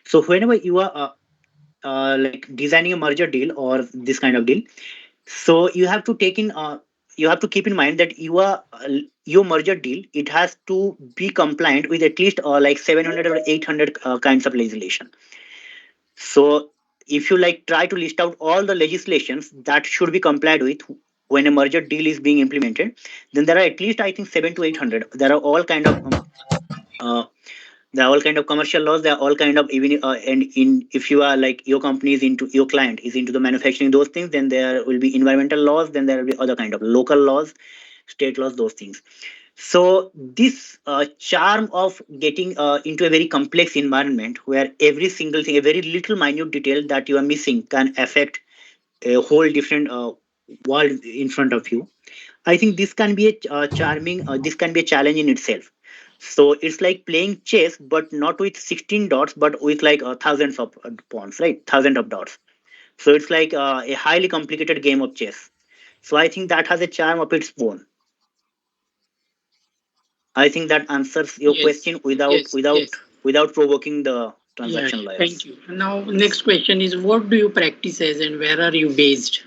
So whenever you are like designing a merger deal or this kind of deal, so you have to keep in mind that your merger deal, it has to be compliant with at least like 700 or 800 kinds of legislation. So if you like try to list out all the legislations that should be complied with when a merger deal is being implemented, then there are at least I think 7 to 800. There are all kind of uh, there are all kind of commercial laws. There are all kind of even and in if you are like your company is into your client is into the manufacturing those things, then there will be environmental laws. Then there will be other kind of local laws, state laws, those things. So this charm of getting into a very complex environment where every single thing, a very little minute detail that you are missing can affect a whole different world in front of you. I think this can be a charming. This can be a challenge in itself. So it's like playing chess, but not with 16 dots, but with like thousands of pawns, right? Thousands of dots. So it's like a highly complicated game of chess. So I think that has a charm of its own. I think that answers your Yes, question yes. without provoking the transaction Yeah, thank lawyers. you. Now, next question is, what do you practice as and where are you based?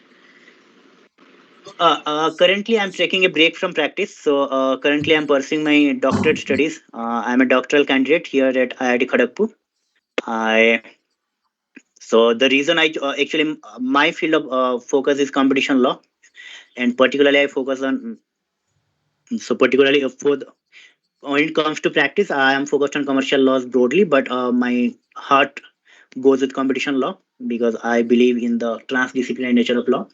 Currently, I'm taking a break from practice. So currently, I'm pursuing my doctorate studies. I'm a doctoral candidate here at IIT Kharagpur. I So the reason actually my field of focus is competition law, and particularly I focus on particularly when it comes to practice, I am focused on commercial laws broadly, but my heart goes with competition law because I believe in the transdisciplinary nature of law.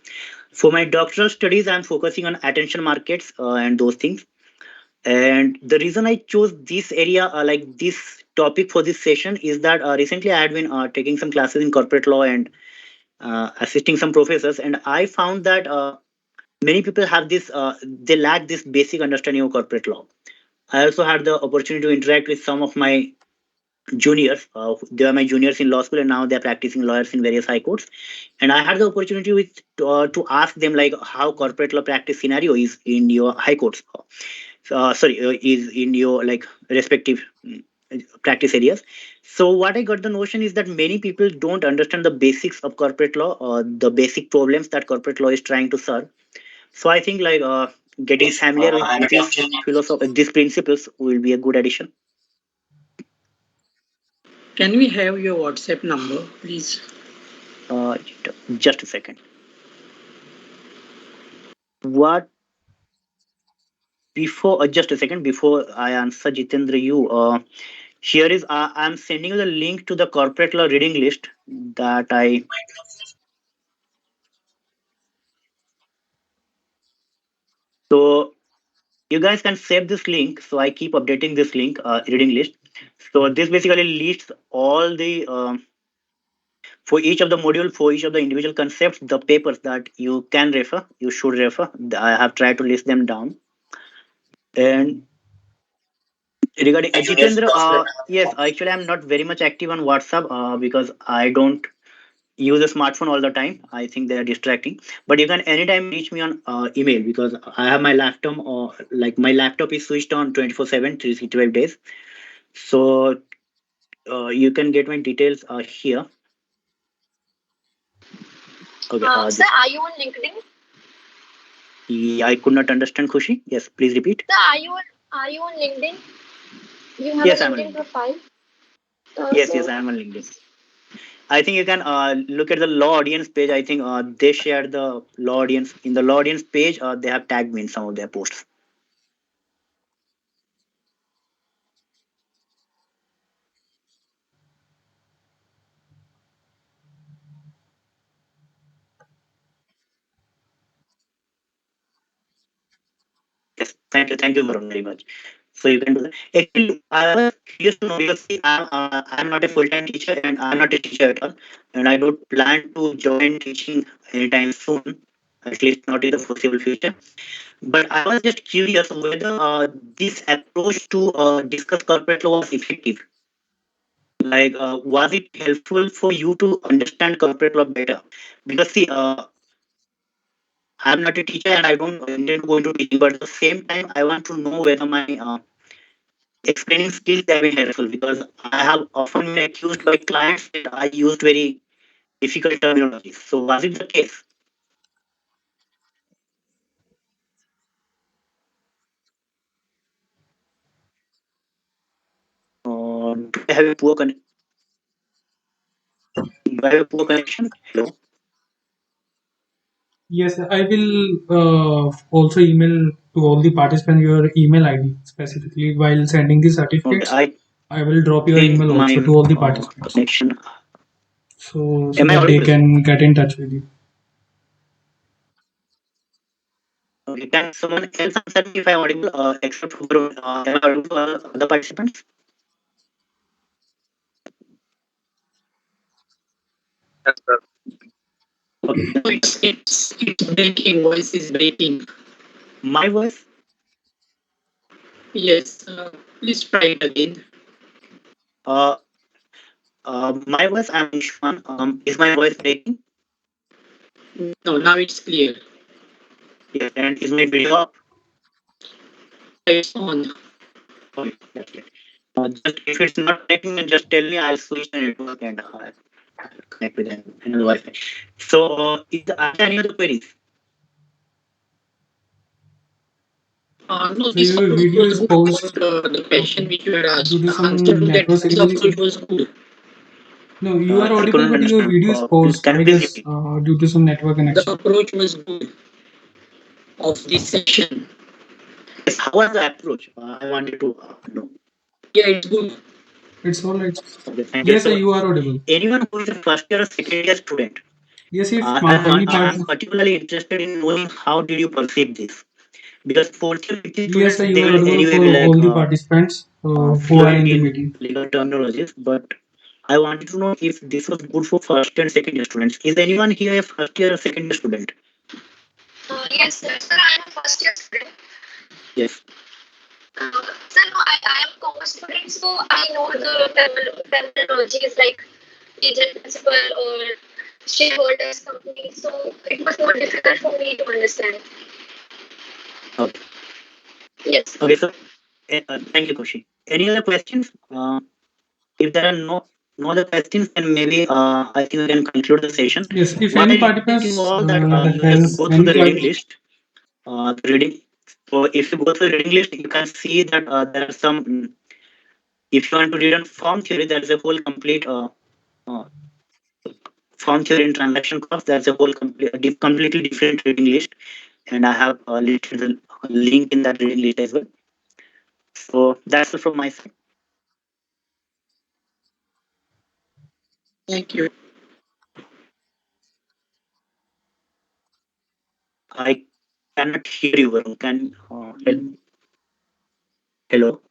For my doctoral studies, I'm focusing on attention markets and those things. And the reason I chose this area, like this topic for this session, is that recently I had been taking some classes in corporate law and assisting some professors, and I found that many people have this, they lack this basic understanding of corporate law. I also had the opportunity to interact with some of my juniors. They are my juniors in law school, and now they're practicing lawyers in various high courts. And I had the opportunity to ask them like how corporate law practice scenario is in your high courts. Is in your like respective practice areas. So what I got the notion is that many people don't understand the basics of corporate law or the basic problems that corporate law is trying to solve. So I think like getting familiar with these philosophy, these principles will be a good addition. Can we have your WhatsApp number, please? Uh, just a second. What before? Just a second. Before I answer Jitendra, you here is I'm sending you the link to the corporate law reading list that I. So you guys can save this link. So I keep updating this link, reading list. So this basically lists all the for each of the module, for each of the individual concepts, the papers that you can refer, you should refer. I have tried to list them down. And regarding Jitendra, yes, actually I'm not very much active on WhatsApp because I don't use a smartphone all the time. I think they are distracting. But you can anytime reach me on email because I have my laptop or like my laptop is switched on 24/7, 365 days. So you can get my details here. Okay. Sir, are you on LinkedIn? I could not understand Khushi. Yes, please repeat. Sir, are you on LinkedIn? You have Yes, a I'm on LinkedIn LinkedIn. profile. Yes, I am on LinkedIn. I think you can look at the law audience page. I think they shared the law audience in the law audience page. They have tagged me in some of their posts. Yes, thank you, Varun, very much. So you can do that. Actually, I was curious to know because see, I'm not a full time teacher and I'm not a teacher at all, and I don't plan to join teaching anytime soon, at least not in the foreseeable future. But I was just curious whether this approach to discuss corporate law was effective. Like, was it helpful for you to understand corporate law better? Because see, I'm not a teacher and I don't intend to go into teaching, but at the same time, I want to know whether my explaining skills have been helpful because I have often been accused by clients that I used very difficult terminology. So was it the case? Do I have a poor do I have a poor connection? Hello. Yes, I will also email to all the participants your email ID specifically while sending the Okay, certificates. I I will drop your think email also my to all the participants, connection. so Am I that they audible? can get in touch with you. Okay, can someone else answer me if I'm audible, except for am I audible to other participants? Okay, No, it's breaking. Voice is breaking. my voice. Yes. Please try it again. Uh, my voice. I'm Anshuman. Is my voice breaking? No, now it's clear. Yes, and is my video up? It's on. Okay, that's it. Just if it's not connecting, then just tell me. I'll switch the network and I'll connect with another Wi-Fi. So, are there any other queries? No, So this your approach video was is good paused. about the question Okay, which you had due asked. to The answer some to that network this approach situation. was good. No, you are I audible, couldn't but your understand. video is Please, paused. can you I please guess repeat? due to some network The connection. approach was good of this session. Yes, how was the approach? I wanted to know. Yeah, it's good. It's all right. Okay, thank you. Yes, So, you are audible. anyone who is a first year or second year student, Yes, if I'm any part. I'm particularly interested in knowing how did you perceive this because fourth year PhD Yes, students sir, they you are will audible anyway for be like all the participants who are fluent in the in meeting. legal terminologies, but I wanted to know if this was good for first and second year students. Is anyone here a first year or second year student? Yes, sir, I am a first year student. Yes. Sir, no, I am a commerce student, so I know the terminologies like agent principal or shareholders company. So it was more difficult for me to understand. Okay. Yes. Okay. So thank you, Koshi. Any other questions? If there are no other questions, then maybe I think we can conclude the session. Yes, if What any I request you participants all that you just has go through any the reading question. list. The reading. So if you go through the reading list, you can see that there are some If you want to read on form theory, there's a whole complete uh, form theory and transaction cost. There's a whole completely different reading list, and I have listed the link in that reading list as well. So that's it from my side. Thank you. I cannot hear you, Varun. Can hello?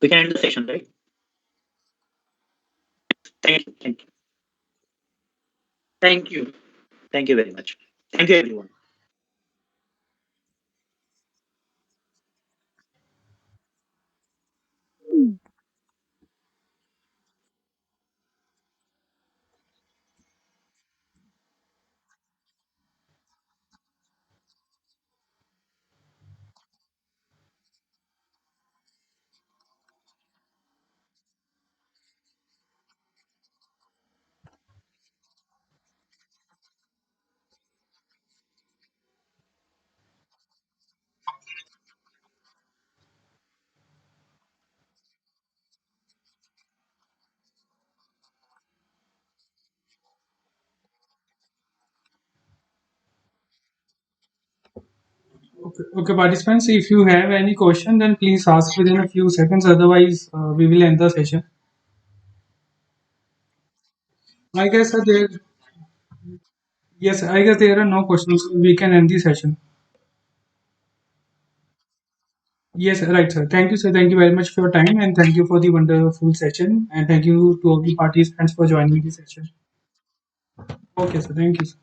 We can end the session, right? Thank you, thank you, Thank you. thank you very much. Thank you, everyone. Okay, okay, participants, if you have any question, then please ask within a few seconds. Otherwise, we will end the session. I guess there, yes, I guess there are no questions. We can end the session. Yes, right, sir. Thank you, sir. Thank you very much for your time, and thank you for the wonderful session. And thank you to all the participants for joining the session. Okay, sir. Thank you, sir.